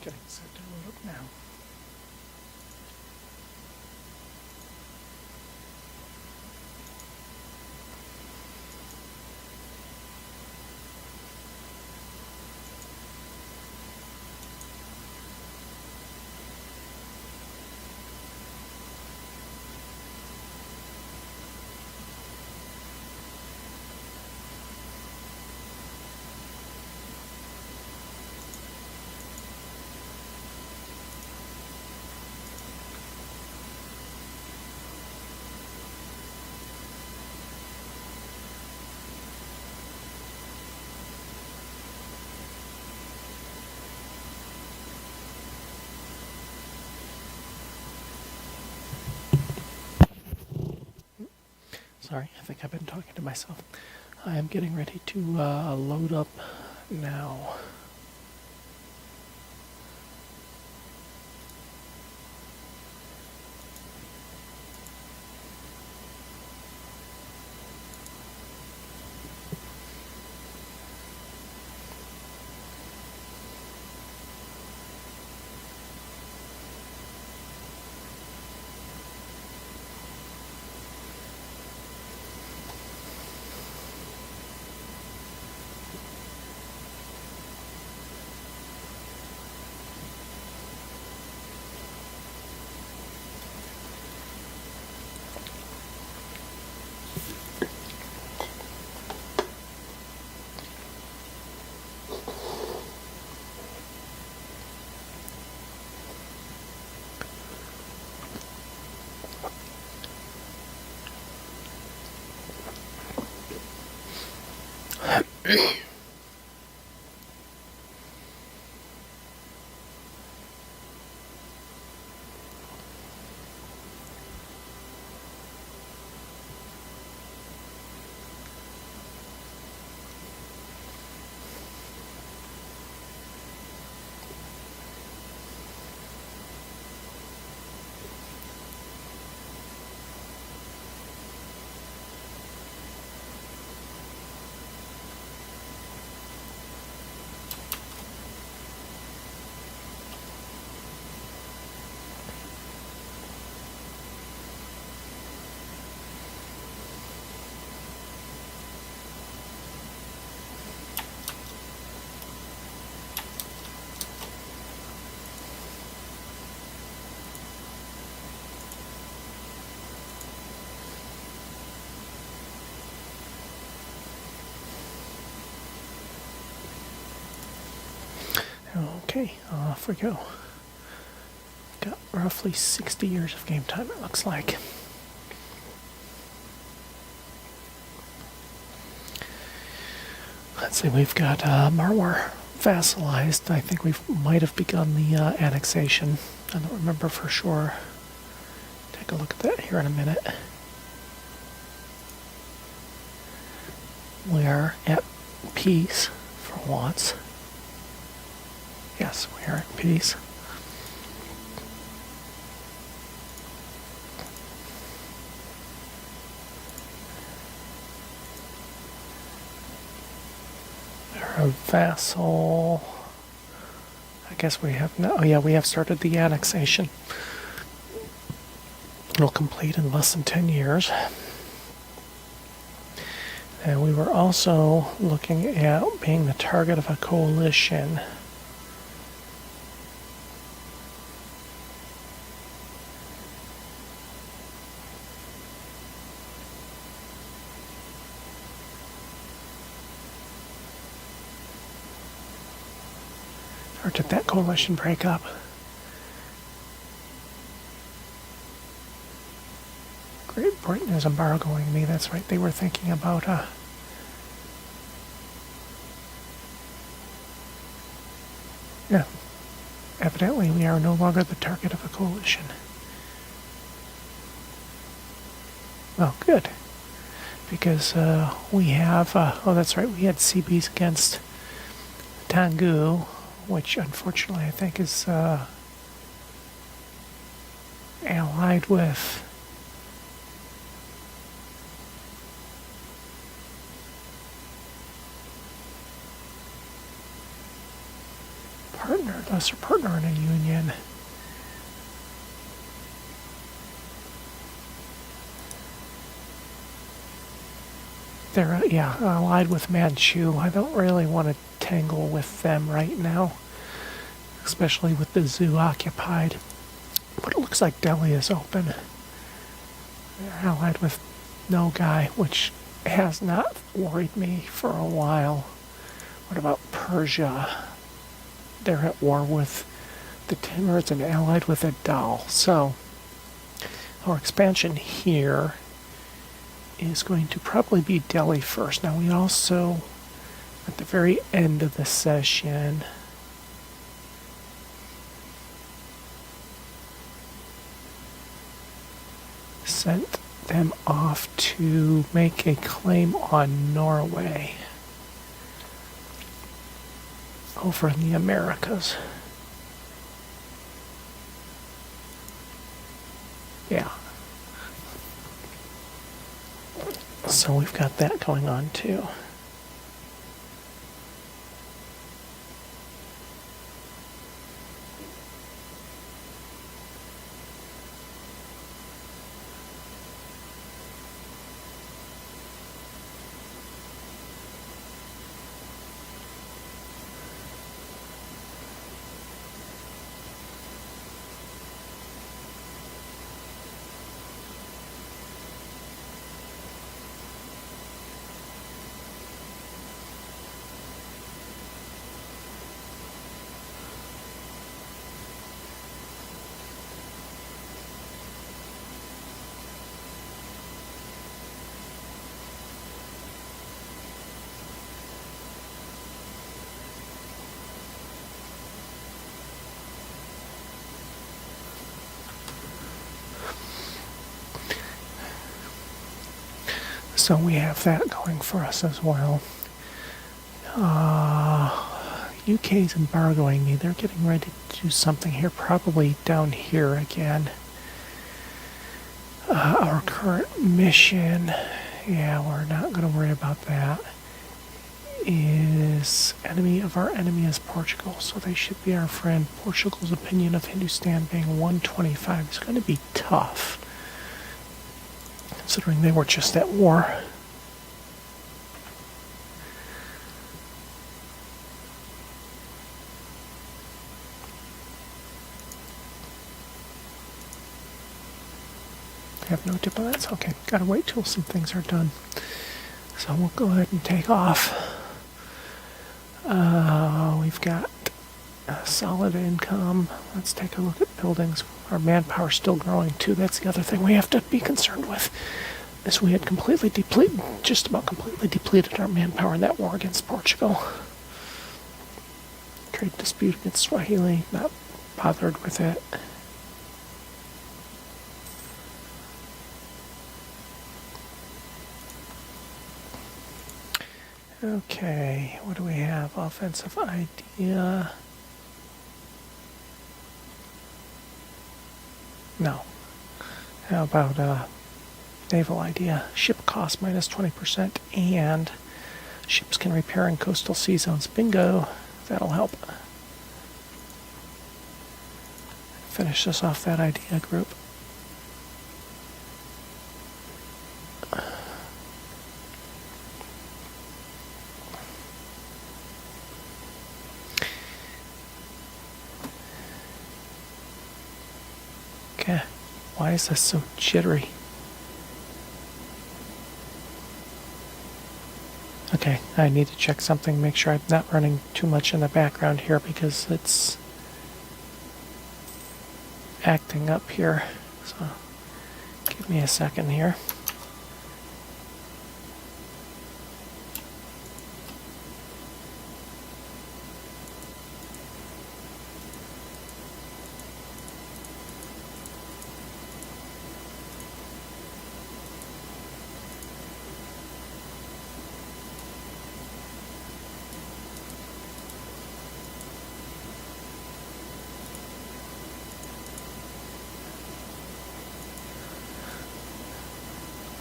Getting set to load up now. Sorry, I think I've been talking to myself. I am getting ready to load up now. Okay, off we go. Got roughly 60 years of game time, it looks like. Let's see, we've got Marwar vassalized. I think we might have begun the annexation. I don't remember for sure. Take a look at that here in a minute. We are at peace for once. Yes, we are at peace. Our vassal. I guess we have no. Oh yeah, we have started the annexation. It'll complete in less than 10 years. And we were also looking at being the target of a coalition. Or did that coalition break up? Great Britain is embargoing me, that's right. They were thinking about yeah. Evidently we are no longer the target of a coalition. Well, good. Because we have, oh that's right, we had CBs against Tangu, which unfortunately I think is allied with lesser partner in a union. They're, yeah, allied with Manchu. I don't really want to tangle with them right now, especially with the zoo occupied. But it looks like Delhi is open. They're allied with Nogai, which has not worried me for a while. What about Persia? They're at war with the Timurids and allied with Adal. So, our expansion here is going to probably be Delhi first. Now, we also, at the very end of the session, sent them off to make a claim on Norway over in the Americas. Yeah. So we've got that going on too. So we have that going for us as well. UK's embargoing me. They're getting ready to do something here, probably down here again. Our current mission, yeah, we're not going to worry about that, is enemy of our enemy is Portugal, so they should be our friend. Portugal's opinion of Hindustan being 125 is going to be tough, considering they were just at war. I have no diplomats. Okay, gotta wait till some things are done. So we'll go ahead and take off. We've got a solid income. Let's take a look at buildings. Our manpower's still growing too. That's the other thing we have to be concerned with. Is we had just about completely depleted our manpower in that war against Portugal. Trade dispute against Swahili, not bothered with it. Okay, what do we have? Offensive idea. No. How about naval idea? Ship cost minus 20% and ships can repair in coastal sea zones. Bingo. That'll help. Finish this off that idea group. Okay, why is this so jittery? Okay, I need to check something, make sure I'm not running too much in the background here because it's acting up here. So, give me a second here.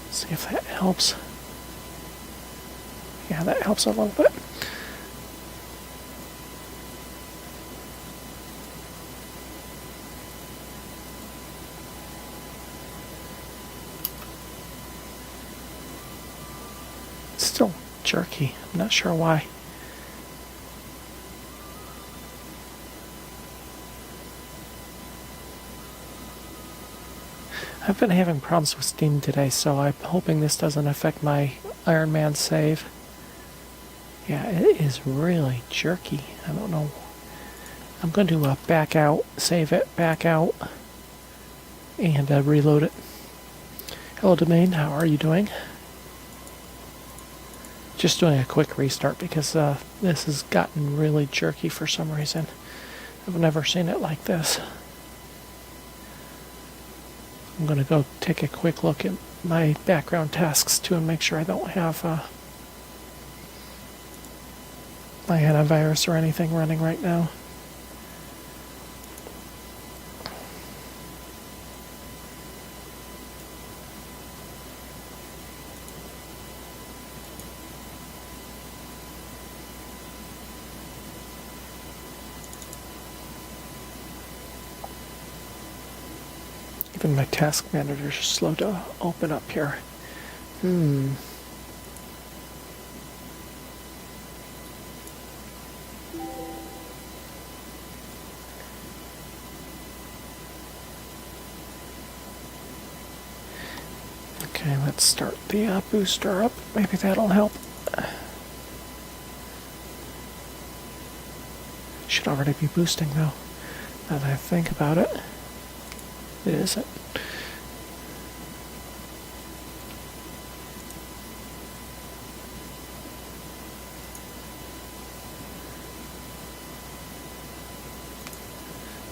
See if that helps. Yeah, that helps a little bit. jerky. I'm not sure why. I've been having problems with Steam today, so I'm hoping this doesn't affect my Iron Man save. Yeah, it is really jerky. I don't know. I'm going to back out, save it, back out, and reload it. Hello, Domain. How are you doing? Just doing a quick restart because this has gotten really jerky for some reason. I've never seen it like this. I'm going to go take a quick look at my background tasks too and make sure I don't have my antivirus or anything running right now. Even my task manager is slow to open up here. Okay, let's start the booster up. Maybe that'll help. Should already be boosting though, now that I think about it. It isn't.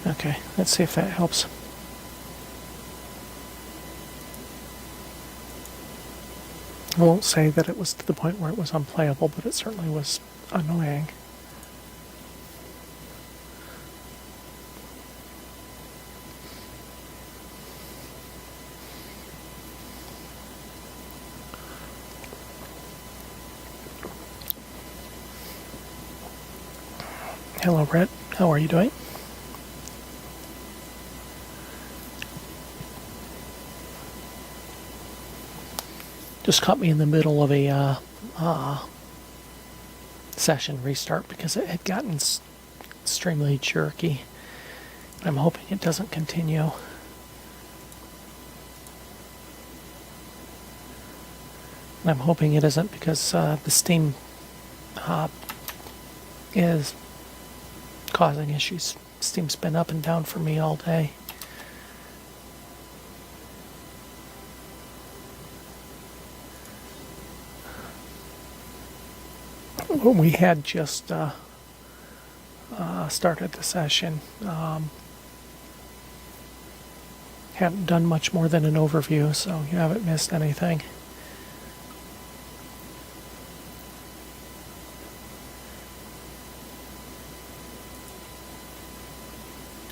Okay, let's see if that helps. I won't say that it was to the point where it was unplayable, but it certainly was annoying. Hello, Brett. How are you doing? Just caught me in the middle of a session restart because it had gotten extremely jerky. I'm hoping it doesn't continue. And I'm hoping it isn't because the Steam is causing issues. Steam's been up and down for me all day. We had just started the session. Hadn't done much more than an overview, so you haven't missed anything.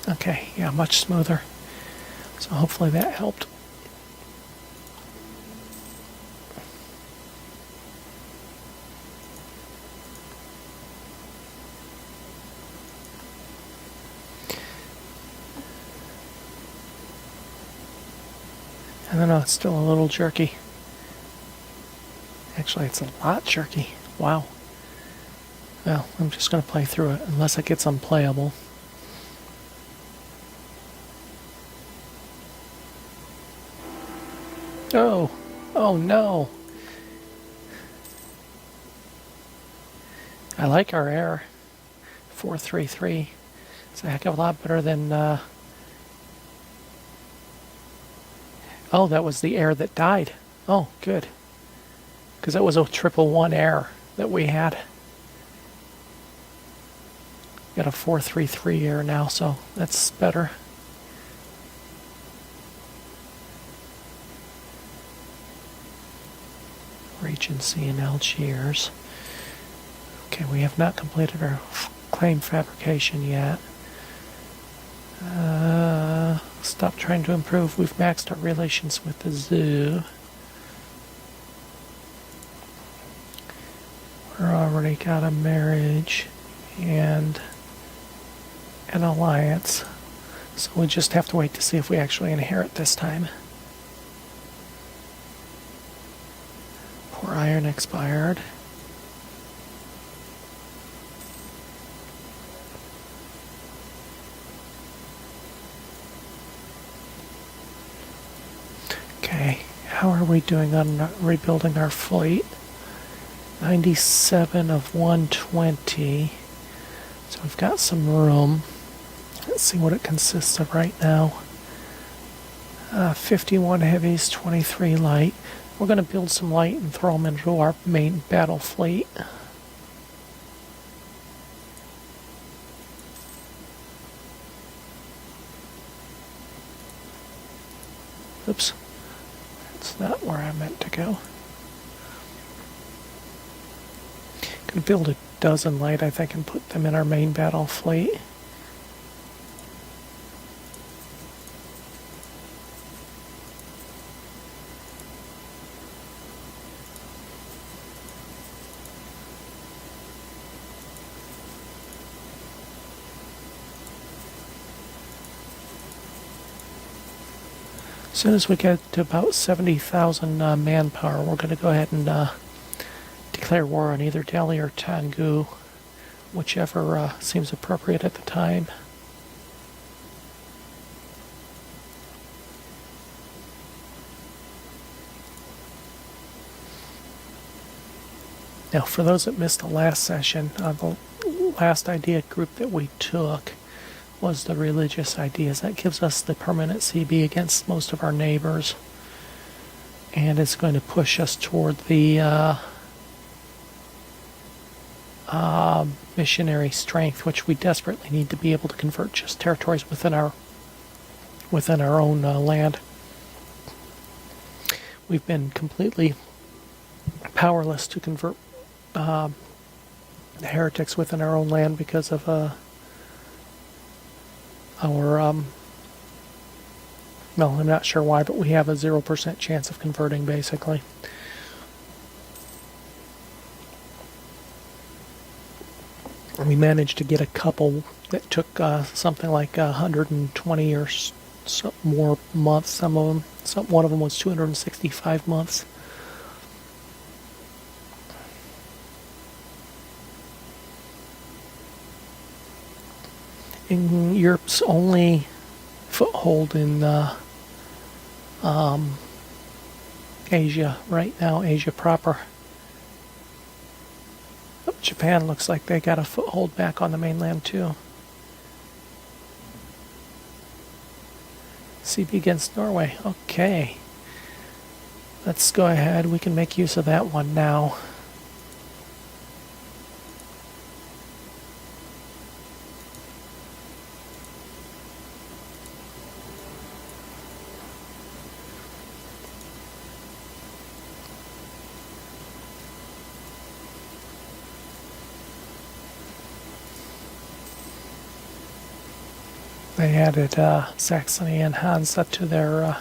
Okay, yeah, much smoother. So hopefully that helped. I don't know, it's still a little jerky. Actually, it's a lot jerky. Wow. Well, I'm just going to play through it unless it gets unplayable. Oh no. I like our air. 433. It's a heck of a lot better than, oh, that was the air that died. Oh, good. Because that was a 111 air that we had. Got a 433 air now, so that's better. Regency and Algiers. Okay, we have not completed our claim fabrication yet. Stop trying to improve. We've maxed our relations with the zoo. We're already got a marriage and an alliance. So we just have to wait to see if we actually inherit this time. Poor iron expired. how are we doing on rebuilding our fleet? 97 of 120. So we've got some room. Let's see what it consists of right now. 51 heavies, 23 light. We're going to build some light and throw them into our main battle fleet. Oops. That's not where I meant to go. Can build a dozen light, I think, and put them in our main battle fleet. As soon as we get to about 70,000 manpower, we're going to go ahead and declare war on either Delhi or Tangu, whichever seems appropriate at the time. Now, for those that missed the last session, the last idea group that we took was the religious ideas. That gives us the permanent CB against most of our neighbors, and it's going to push us toward the missionary strength, which we desperately need to be able to convert just territories within our own land. We've been completely powerless to convert heretics within our own land because of well, I'm not sure why, but we have a 0% chance of converting, basically. We managed to get a couple that took something like 120 or so more months. Some of them, one of them was 265 months. In Europe's only foothold in Asia right now, Asia proper. But Japan looks like they got a foothold back on the mainland too. CB against Norway. Okay. Let's go ahead. We can make use of that one now. They added Saxony and Hansa to their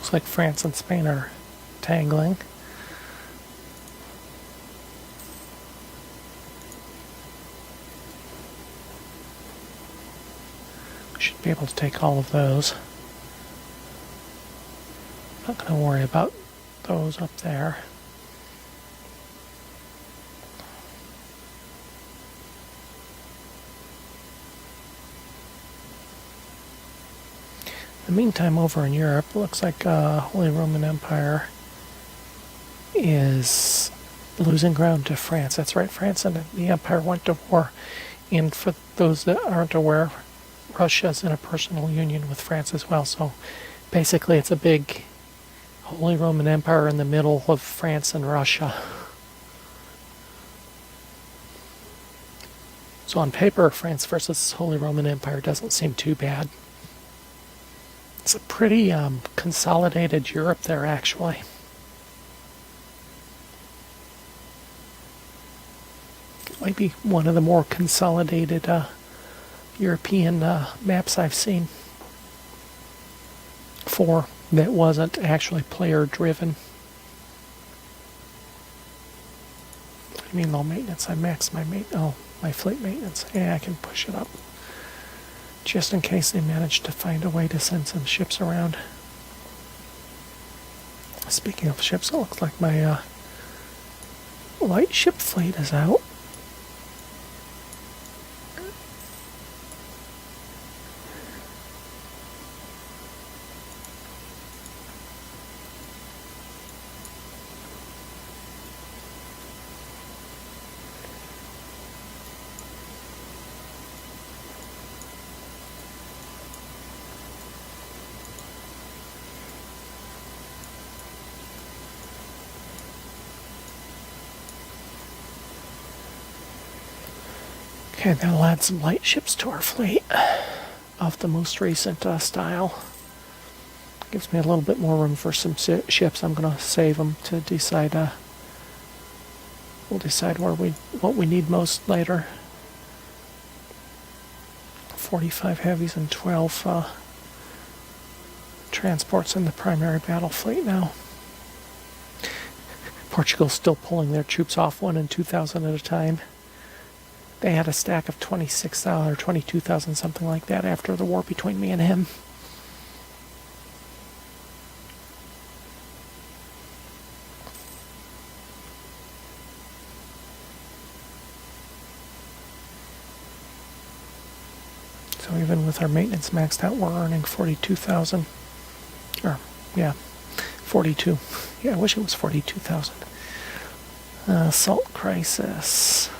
looks like France and Spain are tangling. Should be able to take all of those. Not going to worry about those up there. In the meantime, over in Europe, it looks like Holy Roman Empire is losing ground to France. That's right, France and the Empire went to war. And for those that aren't aware, Russia's in a personal union with France as well. So basically it's a big Holy Roman Empire in the middle of France and Russia. So on paper, France versus Holy Roman Empire doesn't seem too bad. It's a pretty consolidated Europe there, actually. It might be one of the more consolidated European maps I've seen for that wasn't actually player driven. I mean, low maintenance. I maxed my my fleet maintenance. Yeah, I can push it up just in case they manage to find a way to send some ships around. Speaking of ships, it looks like my light ship fleet is out. Okay, that'll add some light ships to our fleet of the most recent style. Gives me a little bit more room for some ships. I'm going to save them to decide. We'll decide what we need most later. 45 heavies and 12 transports in the primary battle fleet now. Portugal's still pulling their troops off 1 and 2,000 at a time. They had a stack of 26,000 or 22,000, something like that, after the war between me and him. So even with our maintenance maxed out, we're earning 42,000. Or, yeah, 42. Yeah, I wish it was 42,000. Salt crisis.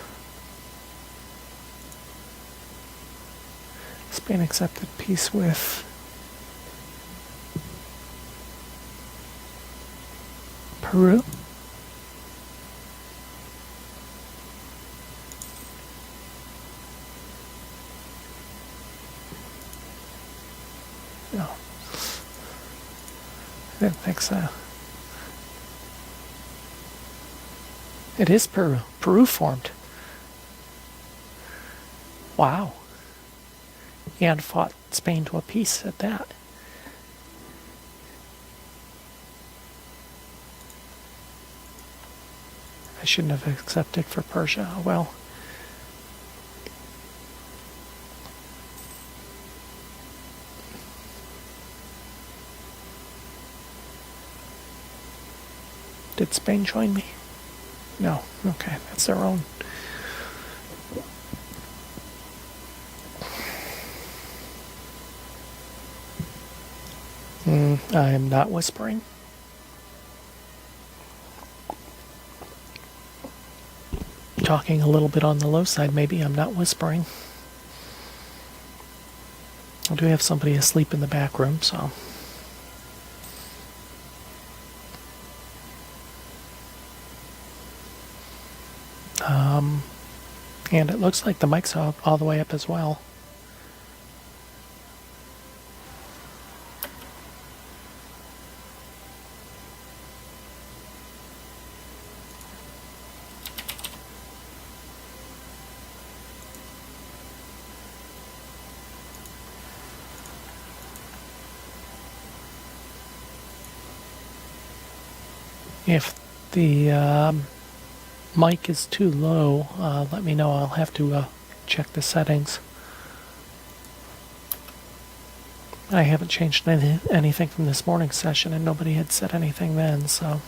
Spain accepted peace with Peru. No. I didn't think so. It is Peru. Peru formed. Wow. And fought Spain to a peace at that. I shouldn't have accepted for Persia. Well, did Spain join me? No. Okay, that's their own. I am not whispering. Talking a little bit on the low side, maybe. I'm not whispering. I do have somebody asleep in the back room, so. And it looks like the mic's all the way up as well. If the mic is too low, let me know. I'll have to check the settings. I haven't changed anything from this morning's session, and nobody had said anything then, so.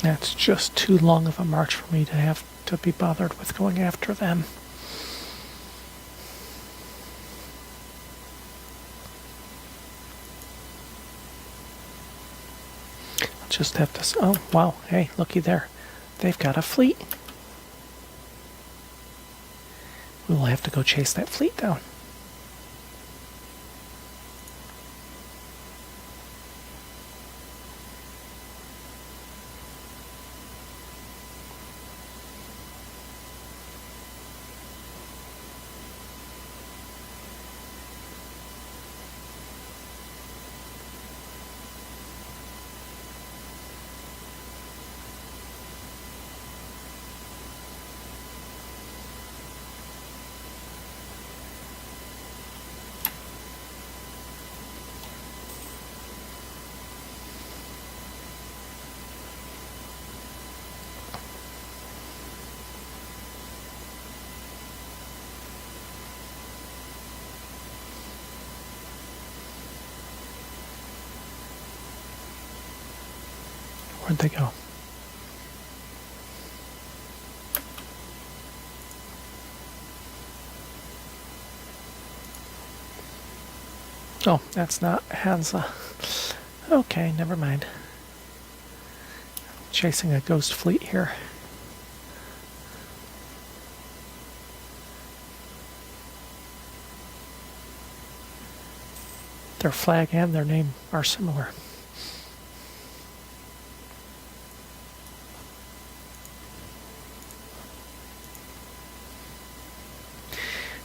That's just too long of a march for me to have to be bothered with going after them. I'll just have to... Oh, wow. Hey, looky there. They've got a fleet. We will have to go chase that fleet down. Where'd they go? Oh, that's not Hansa. Okay, never mind. Chasing a ghost fleet here. Their flag and their name are similar.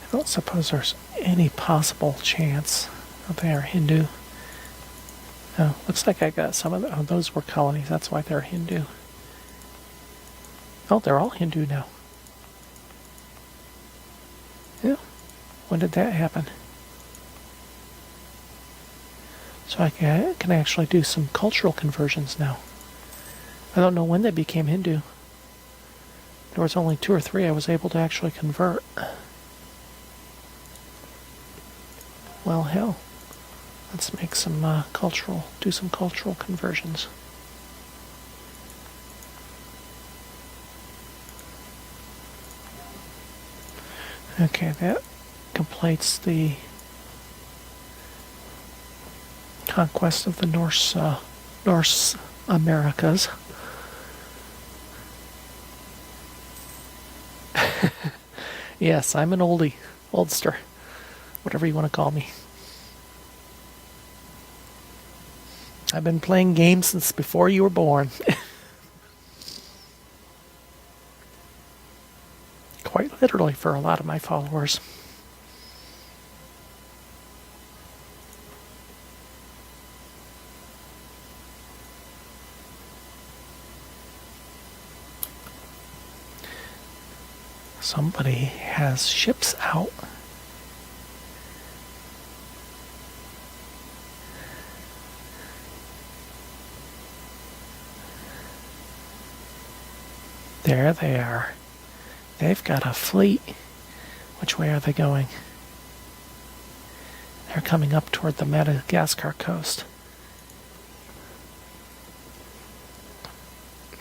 I don't suppose there's any possible chance that they are Hindu. Oh, looks like I got some of those were colonies. That's why they're Hindu. Oh, they're all Hindu now. Yeah. When did that happen? So I can actually do some cultural conversions now. I don't know when they became Hindu. There was only 2 or 3 I was able to actually convert. Well, hell. Let's make some do some cultural conversions. Okay, that completes the conquest of the Norse Americas. Yes, I'm an oldster, whatever you want to call me. I've been playing games since before you were born. Quite literally for a lot of my followers. Somebody has ships out. There they are. They've got a fleet. Which way are they going? They're coming up toward the Madagascar coast.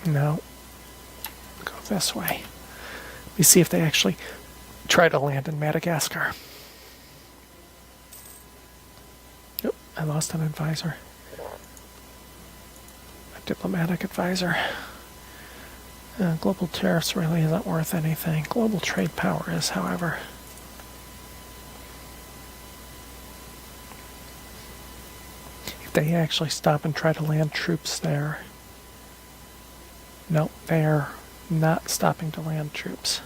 No. Go this way. Let me see if they actually try to land in Madagascar. Nope, I lost an advisor. A diplomatic advisor. Global tariffs really isn't worth anything. Global trade power is, however. If they actually stop and try to land troops there. Nope, they're not stopping to land troops.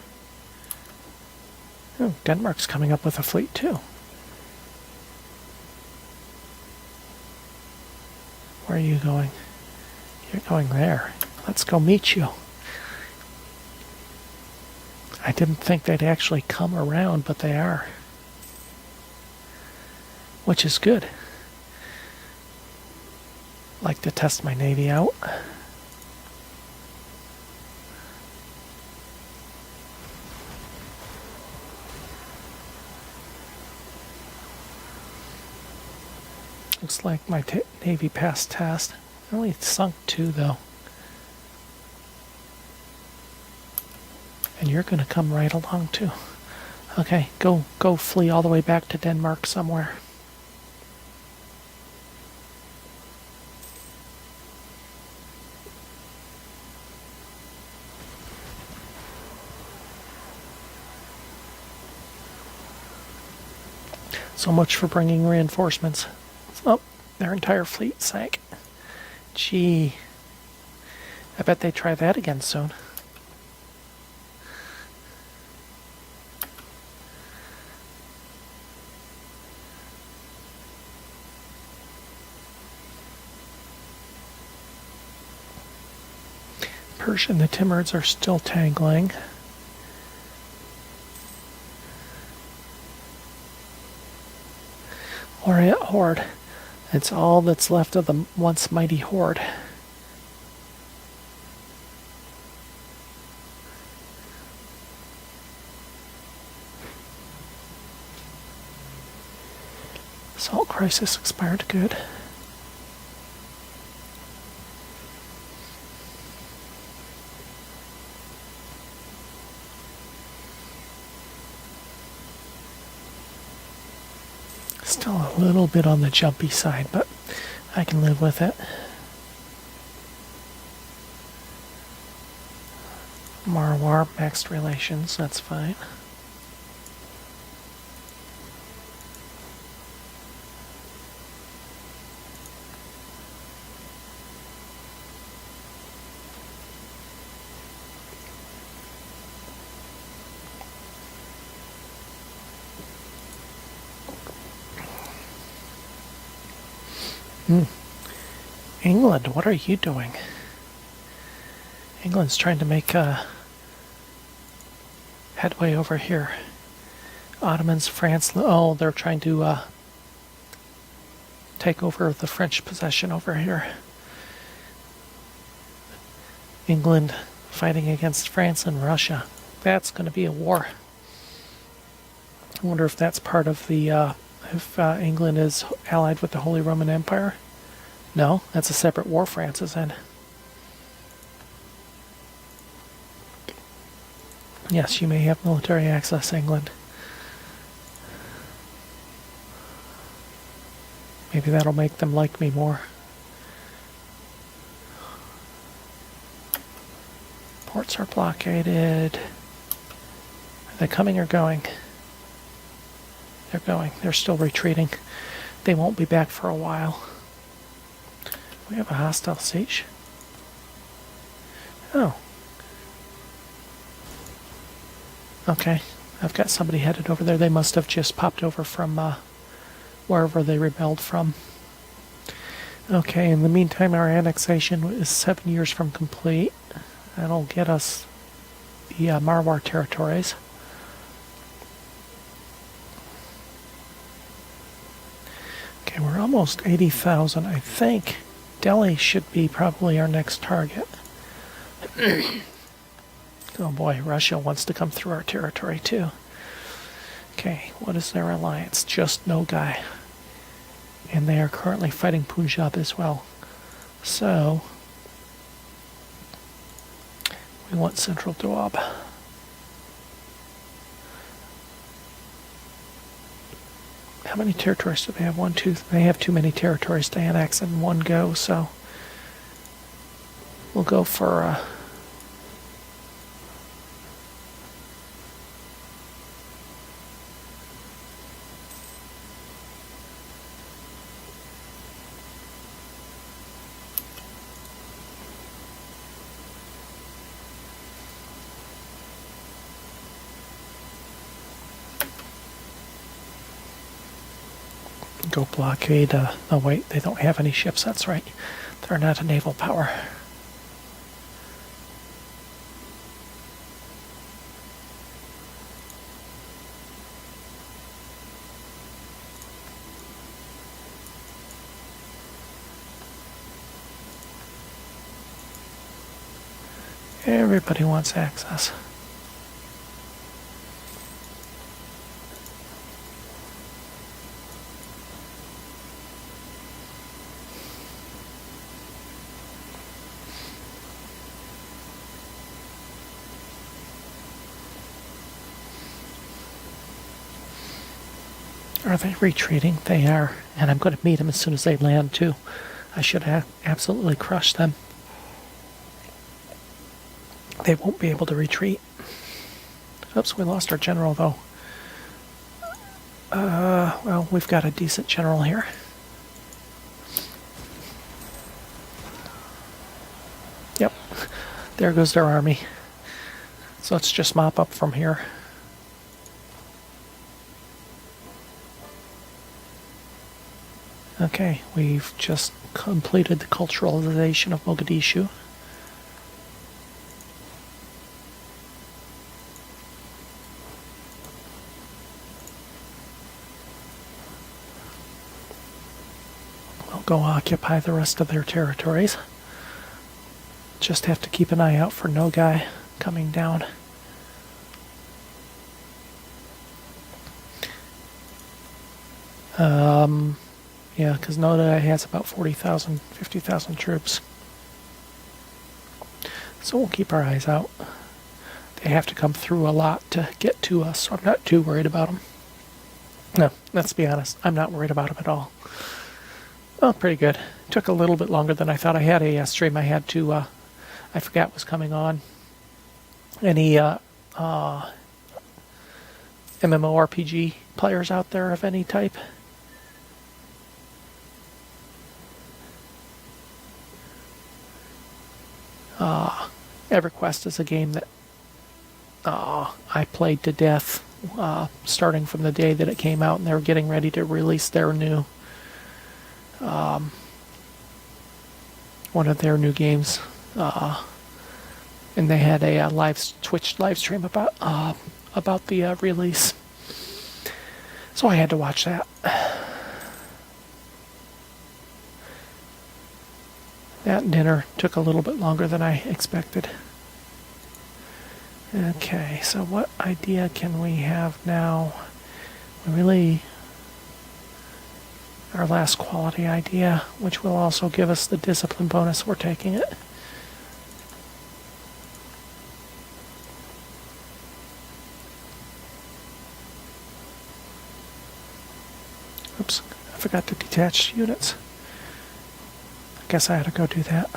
Oh, Denmark's coming up with a fleet too. Where are you going? You're going there. Let's go meet you. I didn't think they'd actually come around, but they are. Which is good. Like to test my navy out. Looks like my navy passed test. I only sunk 2 though. And you're going to come right along too. Okay, go flee all the way back to Denmark somewhere. So much for bringing reinforcements. Oh, their entire fleet sank. Gee. I bet they try that again soon. Persia and the Timurids are still tangling. Horde. It's all that's left of the once mighty horde. Salt crisis expired. Good. Still a little bit on the jumpy side, but I can live with it. Marwar, mixed relations, that's fine. England, what are you doing? England's trying to make headway over here. Ottomans, France, oh, they're trying to take over the French possession over here. England fighting against France and Russia. That's going to be a war. I wonder if that's part of the, if England is allied with the Holy Roman Empire. No, that's a separate war France is in. Yes, you may have military access, England. Maybe that'll make them like me more. Ports are blockaded. Are they coming or going? They're going. They're still retreating. They won't be back for a while. We have a hostile siege. Oh. Okay. I've got somebody headed over there. They must have just popped over from wherever they rebelled from. Okay, in the meantime, our annexation is 7 years from complete. That'll get us the Marwar territories. Okay, we're almost 80,000, I think. Delhi should be probably our next target. Oh boy, Russia wants to come through our territory too. Okay, what is their alliance? Just Nogai. And they are currently fighting Punjab as well. So, we want Central Doab. How many territories do they have? One, two. They have too many territories to annex in one go, so we'll go for go blockade. Oh wait, they don't have any ships, that's right. They're not a naval power. Everybody wants access. Are they retreating? They are. And I'm going to meet them as soon as they land, too. I should have absolutely crushed them. They won't be able to retreat. Oops, we lost our general, though. Well, we've got a decent general here. Yep. There goes their army. So let's just mop up from here. Okay, we've just completed the culturalization of Mogadishu. We'll go occupy the rest of their territories. Just have to keep an eye out for Nogai coming down. Yeah, because Nogai has about 40,000, 50,000 troops. So we'll keep our eyes out. They have to come through a lot to get to us, so I'm not too worried about them. No, let's be honest. I'm not worried about them at all. Oh, pretty good. Took a little bit longer than I thought. I had a stream I had to, I forgot was coming on. Any MMORPG players out there of any type? EverQuest is a game that I played to death, starting from the day that it came out, and they were getting ready to release their new one of their new games, and they had a Twitch live stream about the release. So I had to watch that. That dinner took a little bit longer than I expected. Okay, so what idea can we have now? Our last quality idea, which will also give us the discipline bonus, we're taking it. Oops, I forgot to detach units. I guess I had to go do that.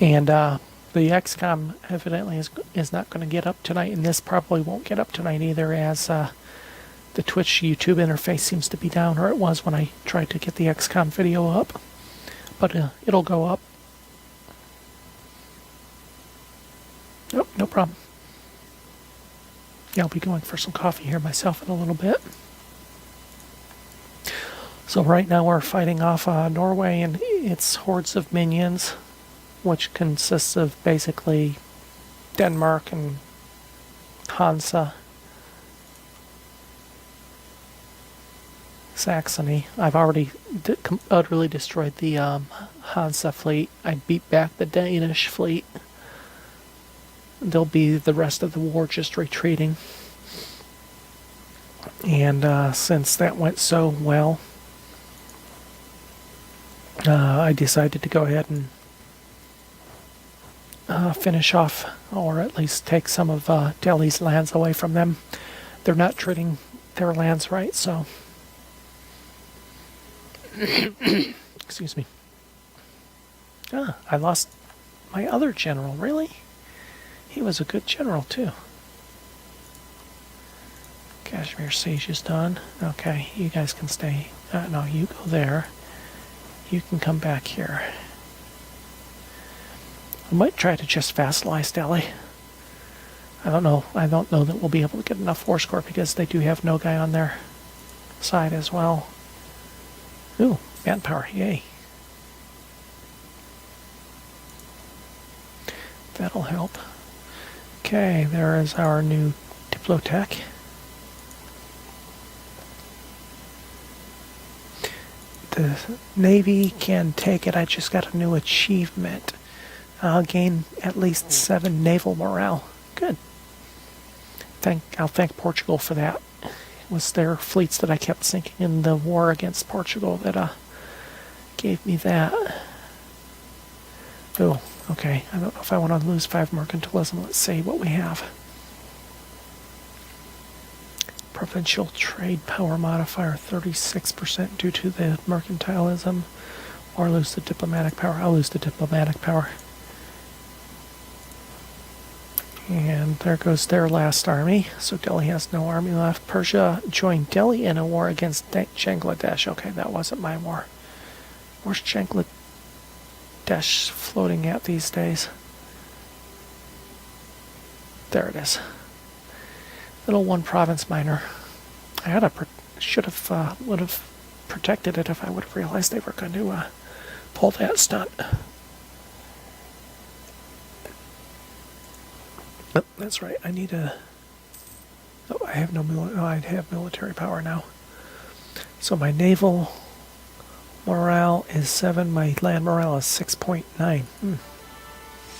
And the XCOM evidently is not going to get up tonight, and this probably won't get up tonight either, as the Twitch YouTube interface seems to be down, or it was when I tried to get the XCOM video up. But it'll go up. Nope, no problem. Yeah, I'll be going for some coffee here myself in a little bit. So right now we're fighting off Norway and its hordes of minions, which consists of basically Denmark and Hansa, Saxony. I've already utterly destroyed the Hansa fleet. I beat back the Danish fleet. They'll be the rest of the war just retreating. And since that went so well, I decided to go ahead and finish off, or at least take some of Delhi's lands away from them. They're not treating their lands right, so... Excuse me. I lost my other general, really? He was a good general, too. Kashmir siege is done. Okay, you guys can stay. No, you go there. You can come back here. I might try to just vassalize Delhi. I don't know. I don't know that we'll be able to get enough force corps because they do have Nogai on their side as well. Ooh, manpower, yay. That'll help. Okay, there is our new Diplotech. The Navy can take it. I just got a new achievement. I'll gain at least 7 naval morale. Good. I'll thank Portugal for that. It was their fleets that I kept sinking in the war against Portugal that gave me that. Oh, okay. I don't know if I want to lose 5 mercantilism. Let's see what we have. Provincial trade power modifier 36% due to the mercantilism, or lose the diplomatic power. I'll lose the diplomatic power. And there goes their last army. So Delhi has no army left. Persia joined Delhi in a war against Bangladesh. Okay, that wasn't my war. Where's Bangladesh floating at these days? There it is. Little one province minor. I would have protected it if I would have realized they were going to pull that stunt. Oh, that's right. I need a. Oh, I have I have military power now. So my naval morale is 7. My land morale is 6.9.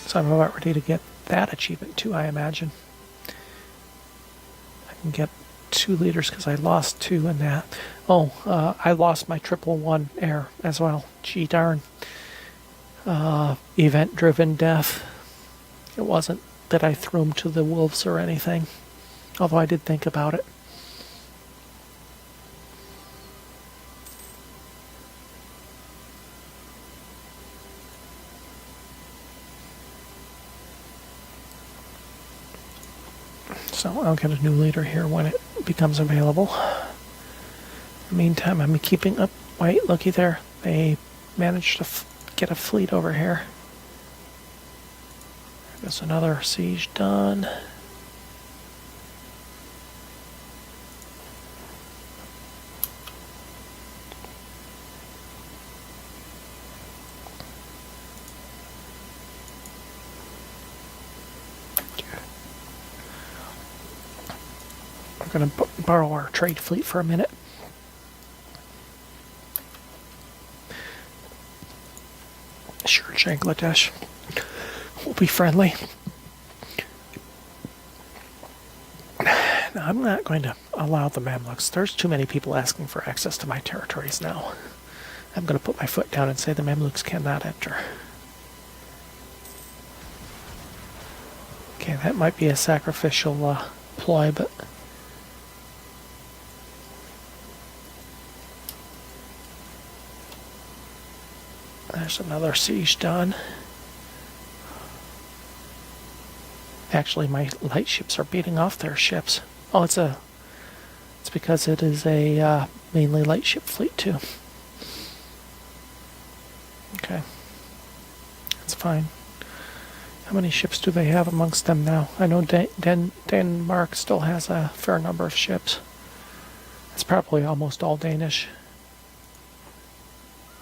So I'm about ready to get that achievement too, I imagine. I can get 2 leaders because I lost 2 in that. Oh, I lost my 111 air as well. Gee darn. Event-driven death. It wasn't that I threw him to the wolves or anything. Although I did think about it. So I'll get a new leader here when it becomes available. In the meantime, I'm keeping up. Wait, looky there. They managed to get a fleet over here. There's another siege done. We're going to borrow our trade fleet for a minute. Sure, Bangladesh will be friendly. Now, I'm not going to allow the Mamluks. There's too many people asking for access to my territories now. I'm going to put my foot down and say the Mamluks cannot enter. Okay, that might be a sacrificial ploy, but there's another siege done. Actually, my light ships are beating off their ships. Oh, it's because it is a mainly light ship fleet too. Okay, that's fine. How many ships do they have amongst them now? I know Denmark still has a fair number of ships. It's probably almost all Danish.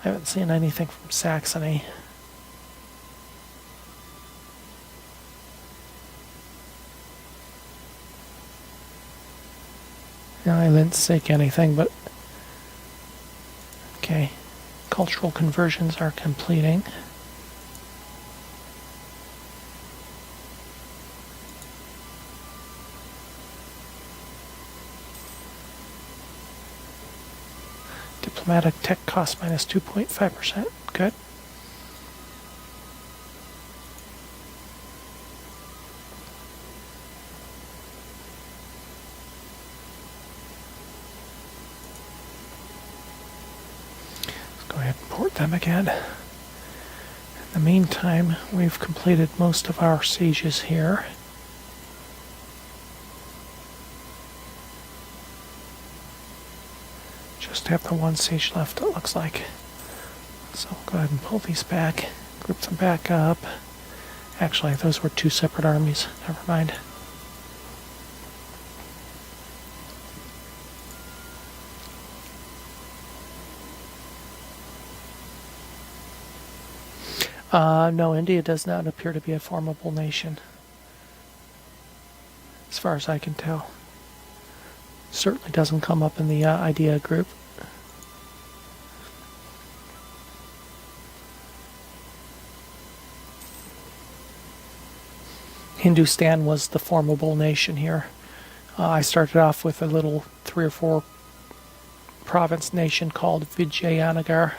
I haven't seen anything from Saxony. No, I didn't seek anything, but okay. Cultural conversions are completing. Diplomatic tech cost minus 2.5%. Good. Let's go ahead and port them again. In the meantime, we've completed most of our sieges here. Just have the one siege left, it looks like. So we'll go ahead and pull these back, group them back up. Actually, those were two separate armies. Never mind. No, India does not appear to be a formidable nation, as far as I can tell. Certainly doesn't come up in the idea group. Hindustan was the formidable nation here. I started off with a little 3 or 4 province nation called Vijayanagar.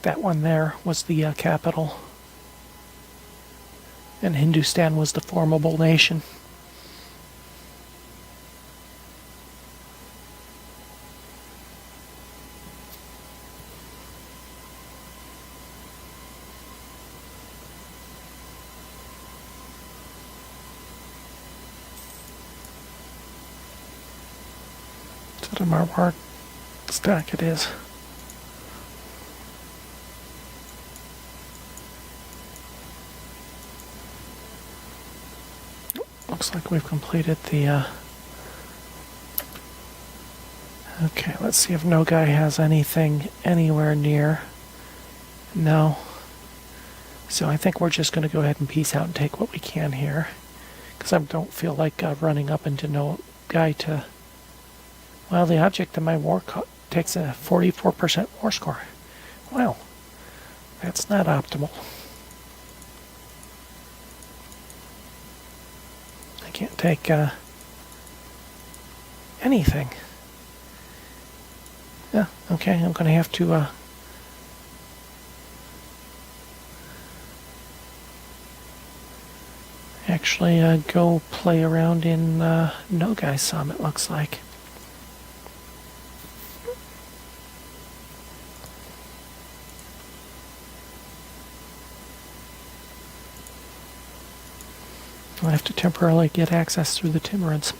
That one there was the capital. And Hindustan was the formidable nation. Is it a Marwar stack? It is. Looks like we've completed the okay, let's see if Nogai has anything anywhere near. No. So I think we're just going to go ahead and peace out and take what we can here. Because I don't feel like running up into Nogai to... Well, the object of my war takes a 44% war score. Wow. That's not optimal. I can't take anything. Yeah, okay, I'm going to have to actually go play around in Nogai some, it looks like. I'll have to temporarily get access through the Timurids.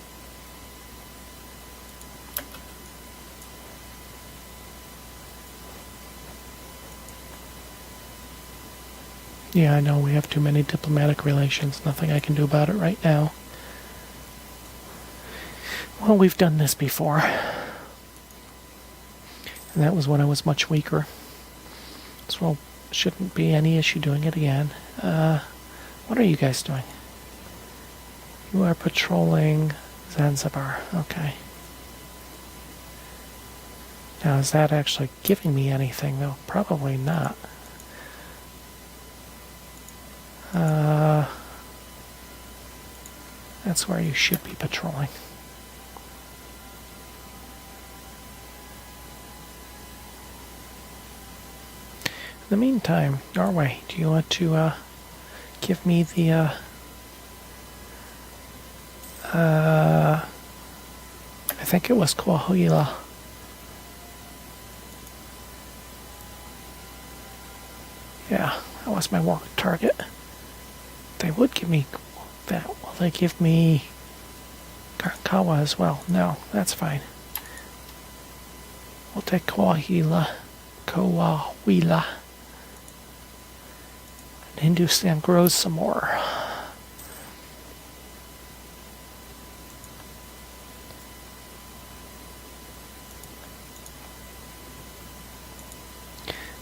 Yeah, I know we have too many diplomatic relations. Nothing I can do about it right now. Well, we've done this before. And that was when I was much weaker. So shouldn't be any issue doing it again. What are you guys doing? You are patrolling Zanzibar. Okay. Now, is that actually giving me anything, though? Probably not. That's where you should be patrolling. In the meantime, Norway, do you want to give me the I think it was Coahuila. Yeah, that was my war target. They would give me that. Will they give me Kawa as well? No, that's fine. We'll take Coahuila. And Hindustan grows some more.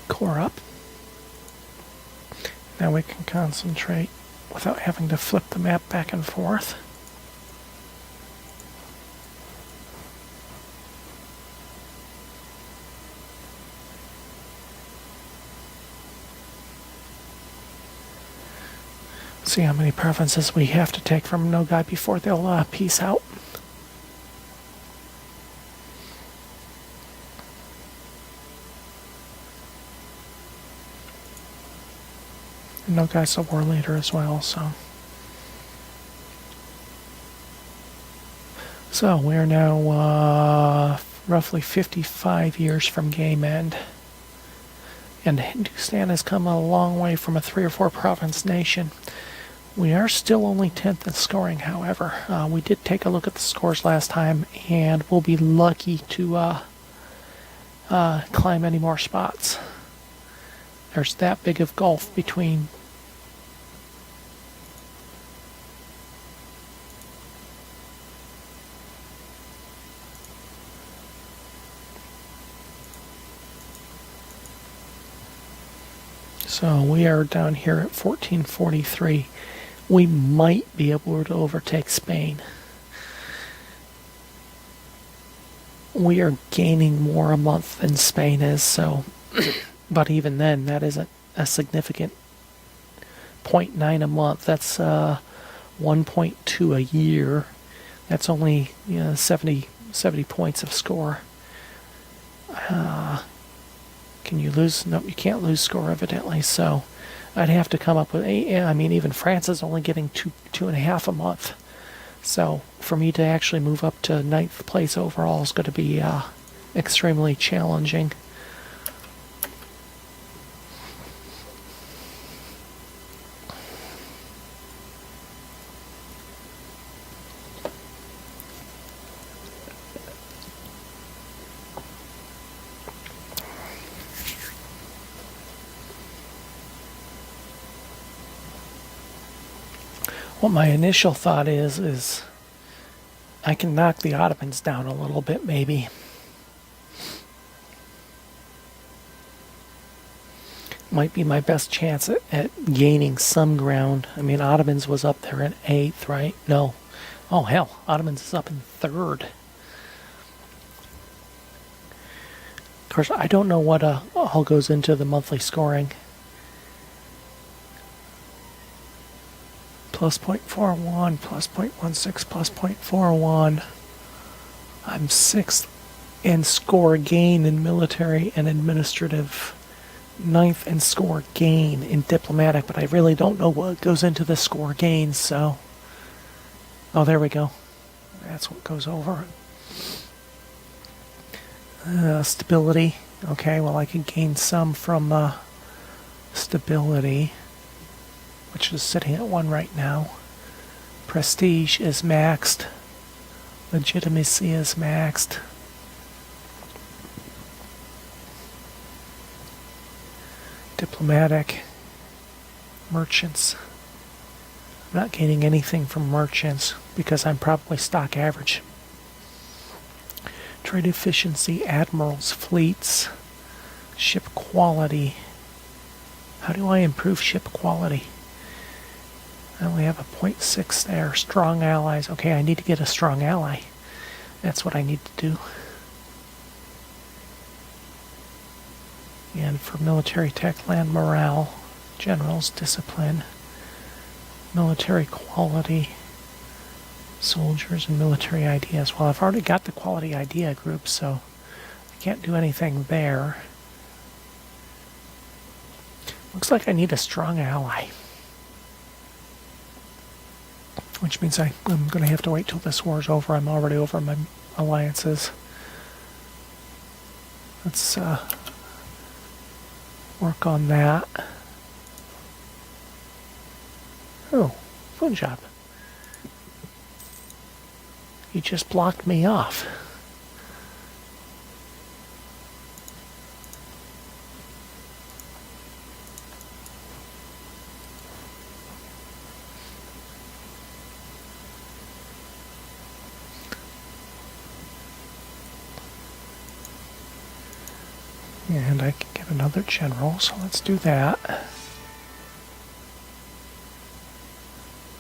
Core up. Now we can concentrate without having to flip the map back and forth. See how many provinces we have to take from Nogai before they'll peace out. Nogai's a war leader as well, so. So we're now roughly 55 years from game end. And Hindustan has come a long way from a 3 or 4 province nation. We are still only 10th in scoring, however. We did take a look at the scores last time, and we'll be lucky to climb any more spots. There's that big of gulf between So we are down here at 1443. We might be able to overtake Spain. We are gaining more a month than Spain is, so but even then that isn't a significant 0.9 a month. That's 1.2 a year. That's only 70 points of score. Can you lose? No, you can't lose score, evidently. So I'd have to come up with I mean, even France is only getting 2.5 a month. So for me to actually move up to 9th place overall is going to be extremely challenging. What my initial thought is I can knock the Ottomans down a little bit, maybe. Might be my best chance at gaining some ground. I mean, Ottomans was up there in 8th, right? No. Oh, hell, Ottomans is up in 3rd. Of course, I don't know what all goes into the monthly scoring. Plus 0.41, plus 0.16, plus 0.41. I'm 6th in score gain in military and administrative ninth in score gain in diplomatic, but I really don't know what goes into the score gain, so... Oh, there we go. That's what goes over. Stability. Okay, well, I can gain some from stability, which is sitting at 1 right now. Prestige is maxed. Legitimacy is maxed. Diplomatic. Merchants. I'm not gaining anything from merchants because I'm probably stock average. Trade efficiency, admirals, fleets, ship quality. How do I improve ship quality? I only have a 0.6 there. Strong allies. Okay, I need to get a strong ally. That's what I need to do. And for military tech, land morale, generals, discipline, military quality, soldiers, and military ideas. Well, I've already got the quality idea group, so I can't do anything there. Looks like I need a strong ally. Which means I'm going to have to wait till this war's over. I'm already over my alliances. Let's work on that. Oh, phone job. You just blocked me off. And I can get another general, so let's do that.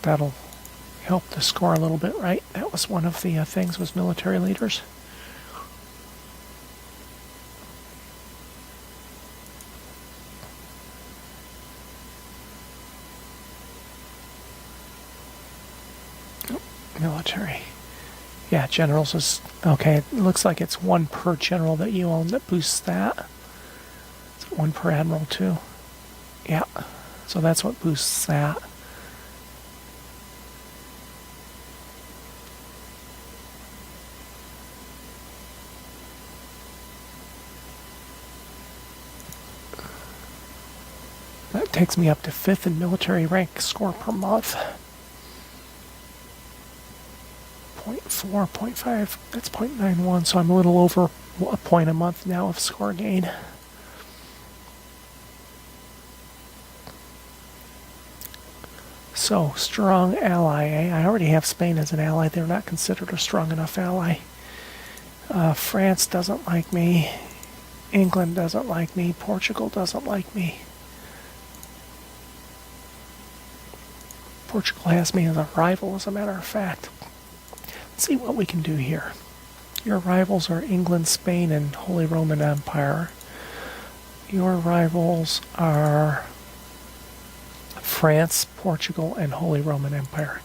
That'll help the score a little bit, right? That was one of the things, was military leaders. Oh, military. Yeah, generals is... Okay, it looks like it's 1 per general that you own that boosts that. Is it 1 per admiral, too? Yeah, so that's what boosts that. That takes me up to 5th in military rank score per month. 0.4, 0.5, that's 0.91, so I'm a little over a point a month now of score gain. So, strong ally, eh? I already have Spain as an ally. They're not considered a strong enough ally. France doesn't like me. England doesn't like me. Portugal doesn't like me. Portugal has me as a rival, as a matter of fact. Let's see what we can do here. Your rivals are England, Spain, and Holy Roman Empire. Your rivals are France, Portugal, and Holy Roman Empire.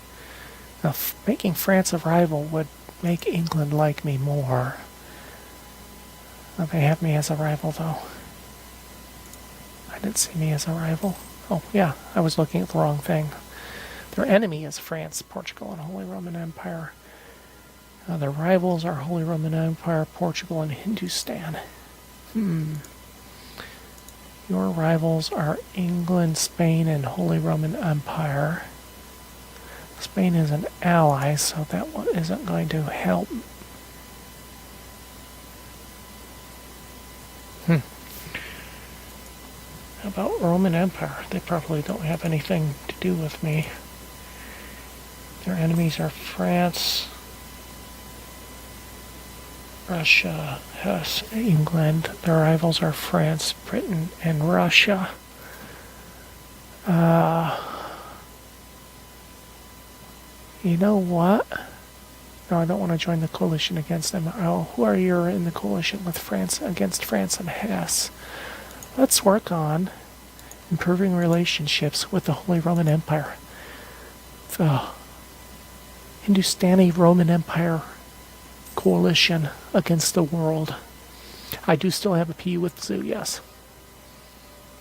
Now, making France a rival would make England like me more. They have me as a rival, though. I didn't see me as a rival. Oh, yeah, I was looking at the wrong thing. Their enemy is France, Portugal, and Holy Roman Empire. Their rivals are Holy Roman Empire, Portugal, and Hindustan. Your rivals are England, Spain, and Holy Roman Empire. Spain is an ally, so that one isn't going to help. How about Roman Empire? They probably don't have anything to do with me. Their enemies are France, Russia, Hesse, England. Their rivals are France, Britain, and Russia. You know what? No, I don't want to join the coalition against them. Oh, who are you in the coalition with France, against France and Hesse? Let's work on improving relationships with the Holy Roman Empire. The Hindustani Roman Empire coalition against the world. I do still have a PU with Zoo, yes.